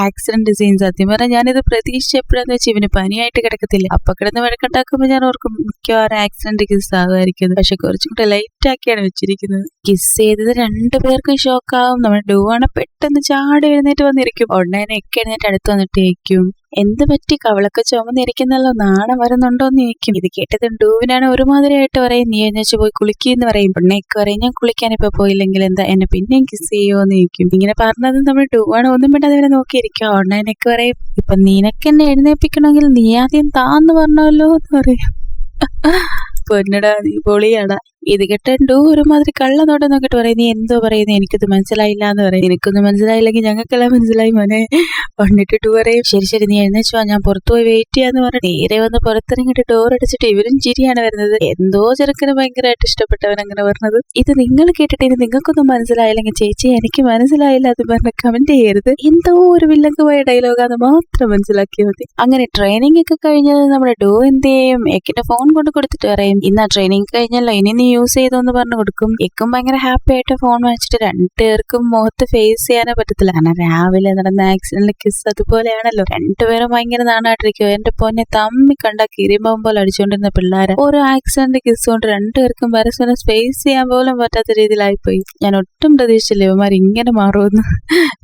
ആക്സിഡന്റ് സീൻ സത്യം പറഞ്ഞാൽ ഞാനിത് പ്രതീക്ഷിച്ചപ്പോഴാന്ന് വെച്ചാൽ ഇവന് പനിയായിട്ട് കിടക്കത്തില്ല. അപ്പൊ കിടന്ന് വഴക്കുണ്ടാക്കുമ്പോ ഞാൻ ഓർക്കും മിക്കവാറും ആക്സിഡന്റ് കിസ് ആകുമായിരിക്കും. പക്ഷെ കുറച്ചും കൂടെ ലൈറ്റ് ആക്കിയാണ് വെച്ചിരിക്കുന്നത്. കിസ് ചെയ്തത് രണ്ടുപേർക്കും ഷോക്കാവും. നമ്മുടെ ഡൂ ആണ് പെട്ടെന്ന് ചാടി എഴുന്നേറ്റ് വന്നിരിക്കും. ഉടനെ ഒക്കെ എഴുന്നേറ്റ് അടുത്ത് വന്നിട്ട് ഇരിക്കും. എന്ത് പറ്റി കവളൊക്കെ ചുമന്നിരിക്കുന്നല്ലോ, നാണം വരുന്നുണ്ടോന്ന് ചോദിക്കും. ഇത് കേട്ടത് ഡൂവിനാണ് ഒരുമാതിരിയായിട്ട് പറയും നീ എഴുന്നേച്ച് പോയി കുളിക്കെന്ന് പറയും. ഉടനെയൊക്കെ പറയും ഞാൻ കുളിക്കാൻ ഇപ്പൊ പോയില്ലെങ്കിൽ എന്താ എന്നെ പിന്നെയും കിസ് ചെയ്യുമോന്ന് ചോദിക്കും. ഇങ്ങനെ പറഞ്ഞത് നമ്മുടെ ഡൂവാണ് ഒന്നും വേണ്ട അതിനെ നോക്കിയിരിക്കും. ഉടനെയൊക്കെ പറയും ഇപ്പൊ നിനക്ക് എന്നെ എഴുന്നേപ്പിക്കണമെങ്കിൽ നീ ആദ്യം താന്ന് പറഞ്ഞല്ലോ എന്ന് പറയും. പൊന്നടാ നീ പൊളിയാടാ. ഇത് കേട്ടോ ഒരുമാതിരി കള്ളനോട്ടം നോക്കിട്ട് പറയും നീ എന്തോ പറയുന്നത് എനിക്കത് മനസ്സിലായില്ല എന്ന് പറയും. എനിക്കൊന്നും മനസ്സിലായില്ലെങ്കിൽ ഞങ്ങൾക്കെല്ലാം മനസ്സിലായി മോനെ. വന്നിട്ട് പറയും ശരി നീ എഴുന്നേച്ചു ഞാൻ പുറത്തു പോയി വെയിറ്റ് ചെയ്യാന്ന് പറഞ്ഞു നേരെ വന്ന് പുറത്തിറങ്ങിട്ട് ഡോർ അടിച്ചിട്ട് ഇവരും ചിരിയാണ് വരുന്നത്. എന്തോ ചെറുക്കന് ഭയങ്കരമായിട്ട് ഇഷ്ടപ്പെട്ടവൻ അങ്ങനെ പറഞ്ഞത്. ഇത് നിങ്ങൾ കേട്ടിട്ട് ഇനി നിങ്ങൾക്കൊന്നും മനസ്സിലായില്ലെങ്കിൽ ചേച്ചി എനിക്ക് മനസ്സിലായില്ല അത് പറഞ്ഞ കമന്റ് ചെയ്യരുത്. എന്തോ ഒരു വില്ലങ്കമായ ഡയലോഗാന്ന് മാത്രം മനസ്സിലാക്കിയാൽ മതി. അങ്ങനെ ട്രെയിനിങ് ഒക്കെ കഴിഞ്ഞത് നമ്മുടെ ഡോ എന്ത് ചെയ്യും എക്കിന്റെ ഫോൺ കൊണ്ട് കൊടുത്തിട്ട് പറയും ഇന്നാ ട്രെയിനിങ് കഴിഞ്ഞല്ലോ ഇനി നീ യൂസ് ചെയ്തോന്ന് പറഞ്ഞു കൊടുക്കും. എക്കും ഭയങ്കര ഹാപ്പി ആയിട്ട് ഫോൺ വെച്ചിട്ട് രണ്ടുപേർക്കും മുഖത്ത് ഫേസ് ചെയ്യാനേ പറ്റത്തില്ല. കാരണം രാവിലെ നടന്ന ആക്സിഡന്റ് കിസ് അതുപോലെയാണല്ലോ. രണ്ടുപേരും ഭയങ്കര നാണായിട്ടിരിക്കും. എന്റെ പൊന്നെ തമ്മി കണ്ട കിരിമ്പം പോലെ അടിച്ചുകൊണ്ടിരുന്ന പിള്ളേരെ ഓരോ ആക്സിഡന്റ് കിസ് കൊണ്ട് രണ്ടുപേർക്കും പരസ്പരം ഫേസ് ചെയ്യാൻ പോലും പറ്റാത്ത രീതിയിലായിപ്പോയി. ഞാൻ ഒട്ടും പ്രതീക്ഷിച്ചില്ല ഇവന്മാർ ഇങ്ങനെ മാറുമെന്ന്.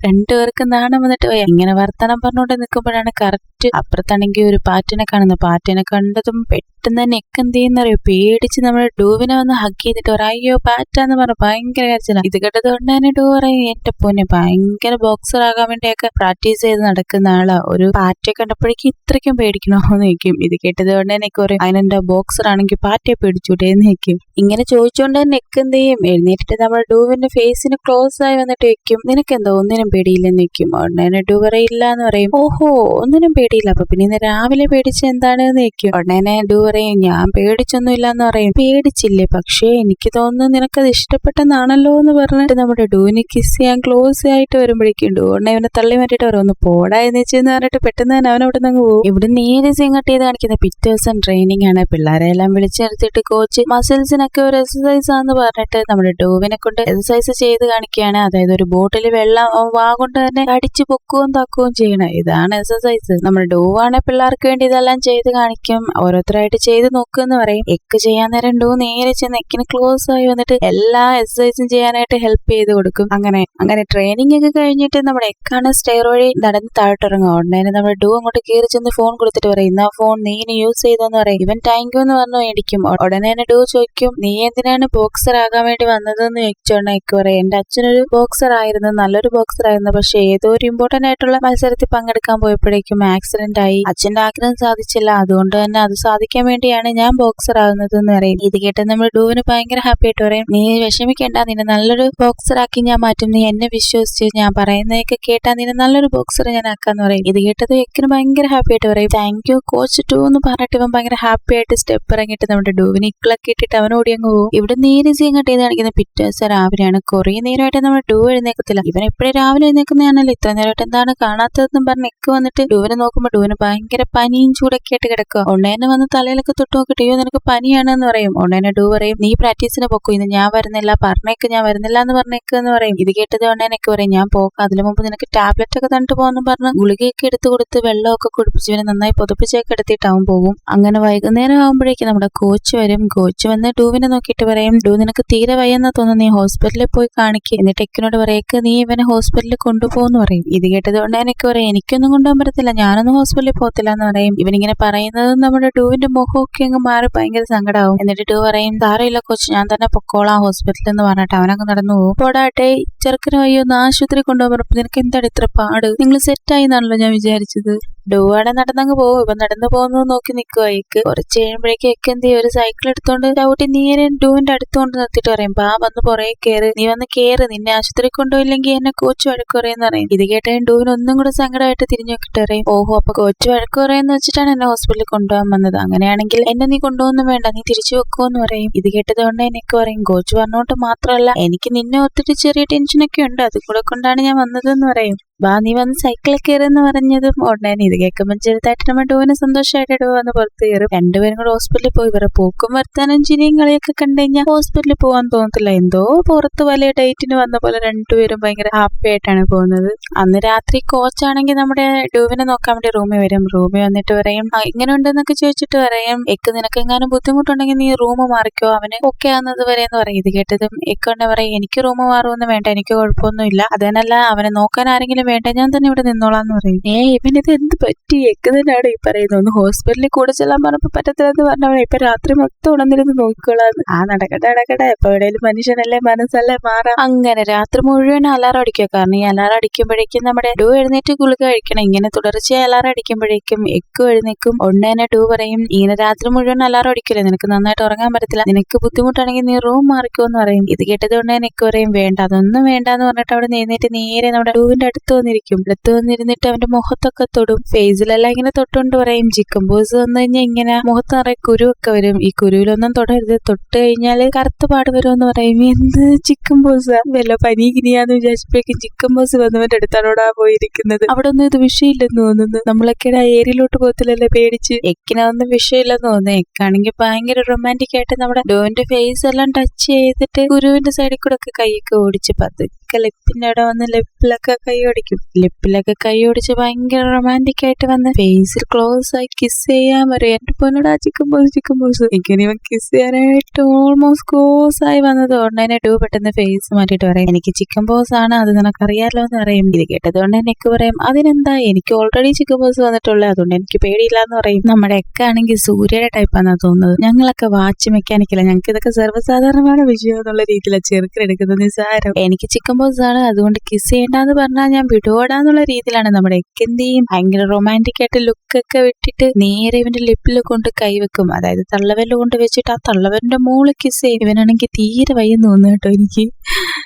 രണ്ടുപേർക്കും നാണം വന്നിട്ട് ഇങ്ങനെ വർത്തമാനം പറഞ്ഞുകൊണ്ട് നിൽക്കുമ്പോഴാണ് കറക്റ്റ് അപ്പുറത്താണെങ്കിൽ ഒരു പാറ്റിനെ കാണുന്നത്. പാറ്റിനെ കണ്ടതും പെട്ടെന്ന് തന്നെ എന്ത് ചെയ്യുന്നറിയോ, പേടിച്ച് നമ്മുടെ ഡൂവിനെ വന്ന് ഹഗ് ചെയ്തിട്ട് പറയും അയ്യോ പാറ്റാന്ന് പറഞ്ഞു ഭയങ്കര കരച്ചില. ഇത് കേട്ടത് കൊണ്ട് തന്നെ ഡൂ പറയും എന്റെ പൊന്നെ ഭയങ്കര ബോക്സർ ആകാൻ വേണ്ടിയൊക്കെ പ്രാക്ടീസ് ചെയ്ത് നടക്കുന്ന ആളാ, ഒരു പാറ്റയെ കണ്ടപ്പോഴേക്കും ഇത്രയ്ക്കും പേടിക്കണോന്ന് ചോദിക്കും. ഇത് കേട്ടത് കൊണ്ട് തന്നെ പറയും അതിനെന്താ ബോക്സർ ആണെങ്കിൽ പാറ്റയെ പേടിച്ചൂടെ എന്ന് ചോദിക്കും. ഇങ്ങനെ ചോദിച്ചുകൊണ്ട് തന്നെ എന്ത് ചെയ്യും, എഴുന്നേറ്റിട്ട് നമ്മുടെ ഡൂവിന്റെ ഫേസിന് ക്ലോസ് ആയി വന്നിട്ട് വെക്കും നിനക്കെന്തോ ഒന്നിനും പേടിയില്ലെന്ന് വെക്കും. ഉടനെ ഡൂ പറയില്ല എന്ന് പറയും. ഓഹോ ഒന്നിനും പേടിയില്ല, അപ്പൊ പിന്നെ ഇന്ന് രാവിലെ പേടിച്ച എന്താണെന്ന് വെക്കും. ഉടനെ ഡൂ പറയും ഞാൻ പേടിച്ചൊന്നും ഇല്ലാന്ന് പറയും. പേടിച്ചില്ലേ, പക്ഷേ എനിക്ക് തോന്നുന്നു നിനക്കത് ഇഷ്ടപ്പെട്ടെന്നാണല്ലോ എന്ന് പറഞ്ഞിട്ട് നമ്മുടെ ഡൂവിന് കിസ് ചെയ്യാൻ ക്ലോസ് ആയിട്ട് വരുമ്പോഴേക്കും ഡൂ ഉടനെ അവനെ തള്ളി മാറ്റിട്ട് പറയും ഒന്ന് പോടാ എന്ന് വെച്ചെന്ന് പറഞ്ഞിട്ട് പെട്ടെന്ന് തന്നെ അവൻ അവിടെ നിന്ന് പോകും. ഇവിടെ നേരെ സിങ്ങട്ട് ചെയ്ത് കാണിക്കുന്ന പിറ്റേ ദിവസം ട്രെയിനിങ് ആണ്. പിള്ളേരെ എല്ലാം വിളിച്ചു നിർത്തിയിട്ട് കോച്ച് മസിൽസിനൊക്കെ ഒരു എക്സസൈസ് ആണെന്ന് പറഞ്ഞിട്ട് നമ്മുടെ ഡൂവിനെ കൊണ്ട് എക്സസൈസ് ചെയ്ത് കാണിക്കുകയാണ്. അതായത് ഒരു ബോട്ടിൽ വെള്ളം വാ കൊണ്ട് തന്നെ അടിച്ചു പൊക്കുകയും തക്കുകയും ചെയ്യണം. ഇതാണ് എക്സസൈസ്. നമ്മുടെ ഡൂവാണ് പിള്ളേർക്ക് വേണ്ടി ഇതെല്ലാം ചെയ്ത് കാണിക്കും. ഓരോരുത്തരായിട്ട് ചെയ്ത് നോക്കുമെന്ന് പറയും. എക്ക് ചെയ്യാൻ നേരം ഡൂ നേരെ ചെന്ന് എക്കിന് ക്ലോസ് ആയി വന്നിട്ട് എല്ലാ എക്സസൈസും ചെയ്യാനായിട്ട് ഹെൽപ്പ് ചെയ്ത് കൊടുക്കും. അങ്ങനെ ട്രെയിനിങ് ഒക്കെ കഴിഞ്ഞിട്ട് നമ്മുടെ എക്കാണ് സ്റ്റെയർ വഴി നടന്ന് താഴോട്ടിറങ്ങും. ഉടനെ നമ്മുടെ ഡൂ അങ്ങോട്ട് കയറി ചെന്ന് ഫോൺ കൊടുത്തിട്ട് പറയും ഇന്നാ ഫോൺ നീ യൂസ് ചെയ്തെന്ന് പറയും. ഇവൻ താങ്ക് യു എന്ന് പറഞ്ഞു മേടിക്കും. ഉടനെ തന്നെ ഡൂ ചോദിക്കും നീ എന്തിനാണ് ബോക്സർ ആകാൻ വേണ്ടി വന്നതെന്ന് ചോദിച്ചോണ്ട് എക്ക് പറയും എന്റെ അച്ഛനൊരു ബോക്സർ ആയിരുന്നു, നല്ലൊരു ബോക്സർ ആയിരുന്നു. പക്ഷെ ഏതോ ഒരു ഇമ്പോർട്ടന്റ് ആയിട്ടുള്ള മത്സരത്തിൽ പങ്കെടുക്കാൻ പോയപ്പോഴേക്കും ആക്സിഡന്റ് ആയി. അച്ഛന്റെ ആഗ്രഹം സാധിച്ചില്ല, അതുകൊണ്ട് തന്നെ അത് സാധിക്കാൻ വേണ്ടിയാണ് ഞാൻ ബോക്സർ ആകുന്നത് എന്ന് പറയും. ഇത് കേട്ട് നമ്മൾ ഡൂവിന് ഭയങ്കര ഹാപ്പി ആയിട്ട് പറയും നീ വിഷമിക്കേണ്ട, നിന്നെ നല്ലൊരു ബോക്സർ ആക്കി ഞാൻ മാറ്റും, നീ എന്നെ വിശ്വസിച്ച് ഞാൻ പറയുന്നതൊക്കെ കേട്ടാ നിന്നെ നല്ലൊരു ബോക്സർ ഞാൻ ആക്കാന്ന് പറയും. ഇത് കേട്ടത് എക്കിന് ഭയങ്കര ഹാപ്പി ആയിട്ട് പറയും താങ്ക് യു കോച്ച് ടു എന്ന് പറഞ്ഞിട്ട് ഇവൻ ഭയങ്കര ഹാപ്പി ആയിട്ട് സ്റ്റെപ്പ് ഇറങ്ങിയിട്ട് നമ്മുടെ ഡൂവിനെ ഇക്കിളൊക്കെ ഇട്ടിട്ട് അവൻ ഓടി അങ്ങ് പോകും. ഇവിടെ നേരെ ചെയ്യങ്ങട്ട് ചെയ്ത് കാണിക്കുന്ന പിറ്റേ ദിവസം രാവിലെയാണ്. കുറെ നേരമായിട്ട് നമ്മുടെ ഡൂ എഴുന്നേക്കത്തില്ല. ഇവൻ എപ്പോഴും രാവിലെ എഴുന്നേക്കുന്നതാണല്ലോ, ഇത്ര നേരമായിട്ട് എന്താണ് കാണാത്തതെന്നും പറഞ്ഞ് എക്ക് വന്നിട്ട് ഡൂവിനെ നോക്കുമ്പോൾ ഡൂവിന് ഭയങ്കര പനിയും ചൂടൊക്കെ ആയിട്ട് കിടക്കുക. ഉടനെ വന്ന് തലയിലൊക്കെ തൊട്ട് നോക്കിട്ട് അയ്യോ നിനക്ക് പനിയാണെന്ന് പറയും. ഉടനെ ഡൂ പറയും നീ പ്രാക്ടീസിന് പൊക്കോ, ഇന്ന് ഞാൻ വരുന്നില്ല, പറഞ്ഞേക്ക് ഞാൻ വരുന്നില്ല എന്ന് പറഞ്ഞേക്ക് എന്ന് പറയും. ഇത് കേട്ടത് ഉടനെ എനിക്ക് പറയും ഞാൻ പോക്കാം, അതിനു മുമ്പ് നിനക്ക് ടാബ്ലറ്റ് ഒക്കെ തന്നിട്ട് പോകുന്നു പറഞ്ഞ് ഗുളികയൊക്കെ എടുത്ത് കൊടുത്ത് വെള്ളമൊക്കെ കുടിപ്പിച്ച് ഇവനെ നന്നായി പുതപ്പിച്ചൊക്കെ എടുത്തിട്ട് അവൻ പോകും. അങ്ങനെ വൈകുന്നേരം ആകുമ്പോഴേക്കും നമ്മുടെ കോച്ച് വരും. കോച്ച് വന്ന് ഡൂവിനെ നോക്കിയിട്ട് പറയും ഡൂ നിനക്ക് തീരെ വയ്യെന്ന് തോന്നുന്നു, നീ ഹോസ്പിറ്റലിൽ പോയി കാണിക്കുക. എന്നിട്ട് എക്കിനോട് പറയേക്ക് നീ ഇവനെ ഹോസ്പിറ്റലിൽ കൊണ്ടുപോകുന്നു പറയും. ഇത് കേട്ടത് കൊണ്ട് എനിക്ക് പറയും എനിക്കൊന്നും കൊണ്ടുപോകാൻ പറ്റത്തില്ല, ഞാനൊന്നും ഹോസ്പിറ്റലിൽ പോകത്തില്ല എന്ന് പറയും. ഇവനിങ്ങനെ പറയുന്നത് നമ്മുടെ ഡൂവിന്റെ മുഖമൊക്കെ അങ്ങ് മാറി ഭയങ്കര സങ്കടമാവും. എന്നിട്ട് ഡൂ പറയും സാരമില്ല കോച്ച് ഞാൻ തന്നെ പൊക്കോളാം ഹോസ്പിറ്റലിൽ എന്ന് പറഞ്ഞിട്ട് അവനങ്ങ് നടന്നു പോകും. പോടാട്ടെ ചെറുക്കന് വയ്യോ ഒന്ന് ആശുപത്രി കൊണ്ടുപോകും, നിനക്ക് എന്താണ് ഇത്ര പാട്, നിങ്ങൾ സെറ്റായി എന്നാണല്ലോ ഞാൻ വിചാരിച്ചത്. ഡൂവാടെ നടന്നങ്ങ് പോകും. ഇവൻ നടന്നു പോകുന്നത് നോക്കി നിൽക്കുക. എക്ക് കുറച്ച് കഴിയുമ്പോഴേക്കും എക്ക് എന്ത് ചെയ്യും, ഒരു സൈക്കിൾ എടുത്തോണ്ട് ചവിട്ടി നേരെ ഡൂവിന്റെ അടുത്ത് കൊണ്ട് നിർത്തിയിട്ട് പറയും പാ വന്ന് പുറകെ കയറ്, നീ വന്ന് കയറ്, നിന്നെ ആശുപത്രി കൊണ്ടുപോയില്ലെങ്കിൽ എന്നെ കോച്ച് വഴക്ക് പറയുമെന്ന് പറയും. ഇത് കേട്ട ഡൂവിന് ഒന്നും കൂടെ സങ്കടമായിട്ട് തിരിഞ്ഞു നോക്കിട്ട് പറയും ഓഹോ അപ്പൊ കോച്ച് വഴക്ക് പറയുമെന്ന് വെച്ചിട്ടാണ് എന്നെ ഹോസ്പിറ്റലിൽ കൊണ്ടുപോകാൻ വന്നത്, അങ്ങനെയാണെങ്കിൽ എന്നെ നീ കൊണ്ടുപോകുന്നു വേണ്ട, നീ തിരിച്ചു വെക്കുമെന്ന് പറയും. ഇത് കേട്ടത് കൊണ്ട് എനിക്ക് പറയും കോച്ച് പറഞ്ഞോട്ട് മാത്രമല്ല എനിക്ക് നിന്നെ ഒത്തിരി ചെറിയ ടെൻഷനൊക്കെ ഉണ്ട്, അത് കൂടെ കൊണ്ടാണ് ഞാൻ വന്നതെന്ന് പറയും. ബാ നീ വന്ന് സൈക്കിളിൽ കയറിയെന്ന് പറഞ്ഞതും ഉടനെ ഇത് കേൾക്കുമ്പോൾ ചെറുതായിട്ട് നമ്മുടെ ഡൂവിന് സന്തോഷമായിട്ട് ഡൂ വന്ന് പുറത്ത് കയറും. രണ്ടുപേരും കൂടെ ഹോസ്പിറ്റലിൽ പോയി ഇവരെ പോക്കും വർത്താനം ചിരിയും കളിയൊക്കെ കണ്ടു കഴിഞ്ഞാൽ ഹോസ്പിറ്റലിൽ പോകാൻ തോന്നത്തില്ല. എന്തോ പുറത്ത് വലിയ ഡേറ്റിന് വന്ന പോലെ രണ്ടുപേരും ഭയങ്കര ഹാപ്പി ആയിട്ടാണ് പോകുന്നത്. അന്ന് രാത്രി കോച്ചാണെങ്കിൽ നമ്മുടെ ഡൂവിനെ നോക്കാൻ വേണ്ടി റൂമിൽ വരും. റൂമിൽ വന്നിട്ട് പറയും ഇങ്ങനെ ഉണ്ടെന്നൊക്കെ ചോദിച്ചിട്ട് പറയും എക്ക് നിനക്ക് എങ്ങാനും ബുദ്ധിമുട്ടുണ്ടെങ്കിൽ നീ റൂം മാറിക്കോ, അവന് ഓക്കെ ആവുന്നത് വരെ എന്ന് പറയും. ഇത് കേട്ടതും എക്കൊണ്ട് പറയും എനിക്ക് റൂം മാറുമൊന്നും വേണ്ട, എനിക്ക് കുഴപ്പമൊന്നുമില്ല, അതിനല്ല അവനെ നോക്കാൻ ആരെങ്കിലും വേണ്ട, ഞാൻ തന്നെ ഇവിടെ നിന്നോളാന്ന് പറയും. ഇവനിത് എന്ത് പറ്റി, എക്ക് തന്നെയാണ് ഈ പറയുന്നത്, ഒന്ന് ഹോസ്പിറ്റലിൽ കൂടെ ചെല്ലാൻ പറഞ്ഞപ്പോ പറ്റത്തില്ലെന്ന് പറഞ്ഞവനെ ഇപ്പൊ രാത്രി മൊത്തം ഉണർന്നിരുന്ന് നോക്കിക്കോളാന്ന്. ആ നടക്കട്ടെ എപ്പോ എവിടെയും മനുഷ്യനല്ലേ മനസ്സല്ലേ മാറാം. അങ്ങനെ രാത്രി മുഴുവൻ അലാറം അടിക്കുക. കാരണം ഈ അലാറം അടിക്കുമ്പോഴേക്കും നമ്മുടെ ഡൂ എഴുന്നേറ്റ് ഗുളിക കഴിക്കണം. ഇങ്ങനെ തുടർച്ചയായി അലാറം അടിക്കുമ്പോഴേക്കും എക്കും എഴുന്നേക്കും. ഉടനെ ഡൂ പറയും ഇങ്ങനെ രാത്രി മുഴുവൻ അലാറം അടിക്കില്ലേ, നിനക്ക് നന്നായിട്ട് ഉറങ്ങാൻ പറ്റത്തില്ല, നിനക്ക് ബുദ്ധിമുട്ടാണെങ്കിൽ നീ റൂം മാറിക്കോന്ന് പറയും. ഇത് കേട്ടത് കൊണ്ട് എനിക്ക് പറയും വേണ്ട, അതൊന്നും വേണ്ടെന്ന് പറഞ്ഞിട്ട് അവിടെ എഴുന്നേറ്റ് നേരെ നമ്മുടെ ഡൂവിന്റെ അടുത്ത് വന്നിരിക്കും. അടുത്ത് വന്നിരുന്നിട്ട് അവന്റെ മുഖത്തൊക്കെ തൊടും. ഫേസിലെല്ലാം ഇങ്ങനെ തൊട്ടുകൊണ്ട് പറയും ചിക്കൻ ബോസ് വന്നു കഴിഞ്ഞാൽ ഇങ്ങനെ മുഖത്ത് നിറയെ കുരുവൊക്കെ വരും, ഈ കുരുവിലൊന്നും തൊടരുത്, തൊട്ട് കഴിഞ്ഞാല് കറുത്ത പാട് വരുമെന്ന് പറയും. എന്ത് ചിക്കൻ ബോസ്, വല്ല പനി കിനിയാന്ന് വിചാരിച്ചപ്പോഴേക്കും ചിക്കൻ ബോസ് വന്നവന്റെ അടുത്താണോടാ പോയിരിക്കുന്നത്. അവിടെ ഒന്നും ഇത് വിഷയമില്ലെന്ന് തോന്നുന്നു. നമ്മളൊക്കെ ആ ഏരിയയിലോട്ട് പോകത്തില്ലല്ലേ പേടിച്ച്. എക്കിനൊന്നും വിഷയമില്ലെന്ന് തോന്നുന്നു. എക്കാണെങ്കിൽ ഭയങ്കര റൊമാൻറ്റിക് ആയിട്ട് നമ്മുടെ ഡോന്റെ ഫേസ് എല്ലാം ടച്ച് ചെയ്തിട്ട് കുരുവിന്റെ സൈഡിൽ കൂടെ ഒക്കെ കൈയൊക്കെ ഓടിച്ച് പതുക്കെ ലിപ്പിന്റെ അവിടെ വന്ന് ലിപ്പിലൊക്കെ കൈ ഓടിക്കും. ലിപ്പിലൊക്കെ കൈ ഓടിച്ച് ഭയങ്കര റൊമാൻറ്റിക് ആയിട്ട് വന്ന് ഫേസിൽ ക്ലോസ് ആയി കിസ് ചെയ്യാൻ പറയും. എന്റെ പൊന്നോടാ ചിക്കൻ ബോസ് ഇങ്ങനെ ഇവൻ കിസ് ചെയ്യാനായിട്ട് ഓൾമോസ്റ്റ് ക്ലോസ് ആയി വന്നത് ഉടനെ ഡു പെട്ടെന്ന് ഫേസ് മാറ്റിട്ട് പറയും എനിക്ക് ചിക്കൻ ബോസ് ആണ്, അത് നിനക്കറിയാലോ എന്ന് പറയും. ഇത് കേട്ടതുകൊണ്ട് എനിക്ക് പറയും അതിനെന്താ, എനിക്ക് ഓൾറെഡി ചിക്കൻ ബോസ് വന്നിട്ടുള്ളത്, അതുകൊണ്ട് എനിക്ക് പേടിയില്ല എന്ന് പറയും. നമ്മുടെ എക്കാണെങ്കിൽ സൂര്യയുടെ ടൈപ്പാണെന്നാ തോന്നുന്നത്. ഞങ്ങളൊക്കെ വാച്ച് മെക്കാനിക്കല, ഞങ്ങൾക്ക് ഇതൊക്കെ സർവ്വസാധാരണமான വിഷയം എന്നുള്ള രീതിയിലാണ് ചെറുക്കെടുക്കുന്നത്. നിസ്സാരം, എനിക്ക് ചിക്കൻ ബോസ് ആണ് അതുകൊണ്ട് കിസ് ചെയ്യേണ്ടെന്ന് പറഞ്ഞാൽ ഞാൻ വിടുവോടാന്നുള്ള രീതിയിലാണ് നമ്മുടെ എക്കെന്തെയും ഭയങ്കര റൊമാൻറ്റിക് ആയിട്ട് ലുക്കൊക്കെ വിട്ടിട്ട് നേരെ ഇവന്റെ ലിപ്പിൽ കൊണ്ട് കൈവെക്കും. അതായത് തള്ളവെല്ല് കൊണ്ട് വെച്ചിട്ട് ആ തള്ളവലിന്റെ മോള് കിസ് ചെയ്യും. ഇവനാണെങ്കിൽ തീരെ വയ്യെന്ന് തോന്നുന്നു കേട്ടോ എനിക്ക്.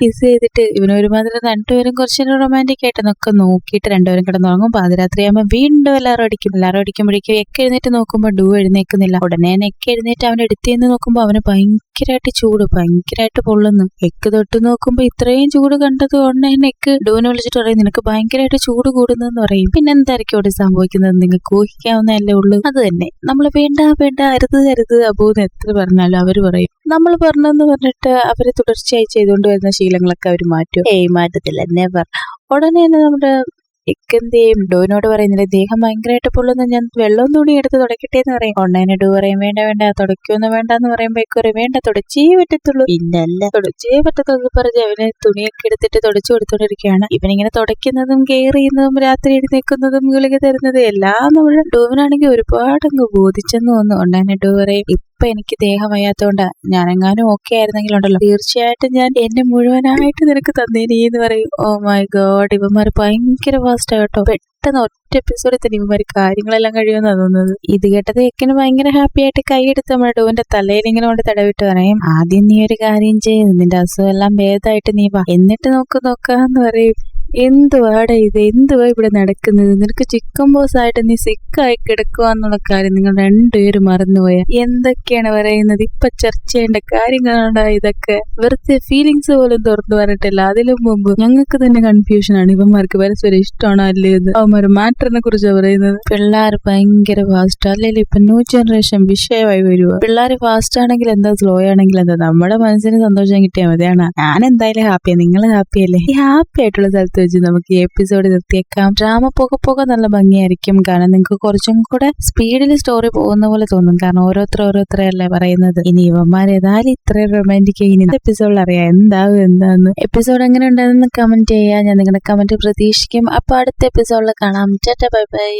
കിസ് ചെയ്തിട്ട് ഇവനൊരുമാതിരി രണ്ടുപേരും കുറച്ച് റൊമാൻറ്റിക് ആയിട്ട് നോക്കെ നോക്കിയിട്ട് രണ്ടുപേരും കിടന്നുറങ്ങും. പാതിരാത്രി ആകുമ്പോൾ വീണ്ടും എല്ലാവരും അടിക്കുമ്പോഴേക്കും എക്ക് എഴുന്നേറ്റ് നോക്കുമ്പോൾ ഡു എഴുന്നേക്കുന്നില്ല. ഉടനെ എക്ക് എഴുന്നേറ്റ് അവന്റെ അടുത്തേന്ന് നോക്കുമ്പോൾ അവന് ഭയങ്കരമായിട്ട് ചൂട്, ഭയങ്കരമായിട്ട് പൊള്ളുന്നു. എക്ക് തൊട്ട് നോക്കുമ്പോ ഇത്രയും ചൂട് കണ്ടത് ഉടനെ എക്ക് ഡുവിനെ വിളിച്ചിട്ട് പറയും നിനക്ക് ഭയങ്കരമായിട്ട് ചൂട് കൂടുന്നെന്ന് പറയും. പിന്നെ എന്തായിരിക്കും അവിടെ സംഭവിക്കുന്നത് നിങ്ങൾക്ക് ഊഹിക്കാവുന്നതല്ലേ ഉള്ളൂ. അത് തന്നെ നമ്മൾ വേണ്ട അരുത് അബൂന്ന് എത്ര പറഞ്ഞാലും അവര് പറയും. നമ്മൾ പറഞ്ഞെന്ന് പറഞ്ഞിട്ട് അവര് തുടർച്ചയായി ചെയ്തുകൊണ്ട് വരുന്ന ശീലങ്ങളൊക്കെ അവർ മാറ്റും. മാറ്റത്തില്ല, നെവർ. ഉടനെ തന്നെ നമ്മുടെ എക്കെന്തെയും ഡോനോട് പറയുന്നില്ല ദേഹം ഭയങ്കരമായിട്ട് പൊള്ളുന്ന, ഞാൻ വെള്ളവും തുണി എടുത്ത് തുടക്കട്ടെ എന്ന് പറയും. ഉടനെ ഡു പറയും വേണ്ട തുടക്കൊന്നും വേണ്ട എന്ന് പറയുമ്പോ പറയും വേണ്ട തുടച്ചേ പറ്റത്തുള്ളൂ. പിന്നല്ല തുടച്ചേ പറ്റത്തുള്ളൂ പറഞ്ഞ് അവന് തുണിയൊക്കെ എടുത്തിട്ട് തുടച്ചു കൊടുത്തോണ്ടിരിക്കുകയാണ്. ഇവനിങ്ങനെ തുടയ്ക്കുന്നതും കെയർ ചെയ്യുന്നതും രാത്രി എഴുന്നേക്കുന്നതും ഗുളിക തരുന്നതും എല്ലാം നമ്മുടെ ഡോവിനാണെങ്കിൽ ഒരുപാട് അങ്ങ് ബോധിച്ചെന്ന് തോന്നുന്നു. ഉടനെ ഡു പറയും ഇപ്പൊ എനിക്ക് ദേഹം വയ്യാത്തോണ്ടാ, ഞാനെങ്ങാനും ഓക്കെ ആയിരുന്നെങ്കിലുണ്ടല്ലോ തീർച്ചയായിട്ടും ഞാൻ എന്നെ മുഴുവനായിട്ട് നിനക്ക് തന്നേനീ എന്ന് പറയും. ഓ മൈ ഗോഡ്, ഇവന്മാർ ഭയങ്കര ഫാസ്റ്റ് ആട്ടോ. പെട്ടെന്ന് ഒറ്റ എപ്പിസോഡിൽ തന്നെ ഇവന്മാർ കാര്യങ്ങളെല്ലാം കഴിയുമെന്നാ തോന്നുന്നത്. ഇത് കേട്ടത് എക്കിന് ഭയങ്കര ഹാപ്പി ആയിട്ട് കൈയെടുത്ത് നമ്മുടെ ഡുവിന്റെ തലയിൽ ഇങ്ങനെ കൊണ്ട് തടവിട്ട് പറയും ആദ്യം നീ ഒരു കാര്യം ചെയ്യും, നിന്റെ അസുഖം എല്ലാം ഭേദമായിട്ട് നീ വാ, എന്നിട്ട് നോക്കാന്ന് പറയും. എന്തുവാടെ ഇത്, എന്തുവാ ഇവിടെ നടക്കുന്നത്, നിനക്ക് ചിക്കൻ ബോസ് ആയിട്ട് നീ സിക്കായി കിടക്കുവാന്നുള്ള കാര്യം നിങ്ങൾ രണ്ടുപേരും മറന്നുപോയ. എന്തൊക്കെയാണ് പറയുന്നത്, ഇപ്പൊ ചർച്ച ചെയ്യേണ്ട കാര്യങ്ങളാണ് ഇതൊക്കെ. വെറുതെ ഫീലിങ്സ് പോലും തുറന്നു പറഞ്ഞിട്ടില്ല. അതിലും മുമ്പ് ഞങ്ങൾക്ക് തന്നെ കൺഫ്യൂഷൻ ആണ് ഇവന്മാർക്ക് പരസ്പരം ഇഷ്ടമാണോ അല്ലേ എന്ന്. അവന്മാർ മാറ്ററിനെ കുറിച്ച് പറയുന്നത്. പിള്ളേർ ഭയങ്കര ഫാസ്റ്റ്, അല്ലെങ്കിൽ ഇപ്പൊ ന്യൂ ജനറേഷൻ വിഷയമായി വരുക. പിള്ളേർ ഫാസ്റ്റ് ആണെങ്കിൽ എന്താ, സ്ലോ ആണെങ്കിൽ എന്താ, നമ്മുടെ മനസ്സിന് സന്തോഷം കിട്ടിയാൽ മതിയാണ്. ഞാൻ എന്തായാലും ഹാപ്പിയാണ്, നിങ്ങൾ ഹാപ്പിയല്ലേ? ഈ ഹാപ്പി ആയിട്ടുള്ള സ്ഥലത്ത് വെച്ച് നമുക്ക് ഈ എപ്പിസോഡ് നിർത്തിയേക്കാം. ഡ്രാമ പോകെ നല്ല ഭംഗിയായിരിക്കും. കാരണം നിങ്ങൾക്ക് കുറച്ചും കൂടെ സ്പീഡിൽ സ്റ്റോറി പോകുന്ന പോലെ തോന്നും. കാരണം ഓരോരുത്തരല്ലേ പറയുന്നത്. ഇനി ഇവന്മാർ ഏതായാലും ഇത്രയും റൊമാൻറ്റിക് ഇനി എപ്പിസോഡിൽ അറിയാം എന്താന്ന്. എപ്പിസോഡ് എങ്ങനെ ഉണ്ടായിരുന്നു കമന്റ് ചെയ്യാം. ഞാൻ നിങ്ങളുടെ കമന്റ് പ്രതീക്ഷിക്കും. അപ്പൊ അടുത്ത എപ്പിസോഡിൽ കാണാം. Tata bye bye.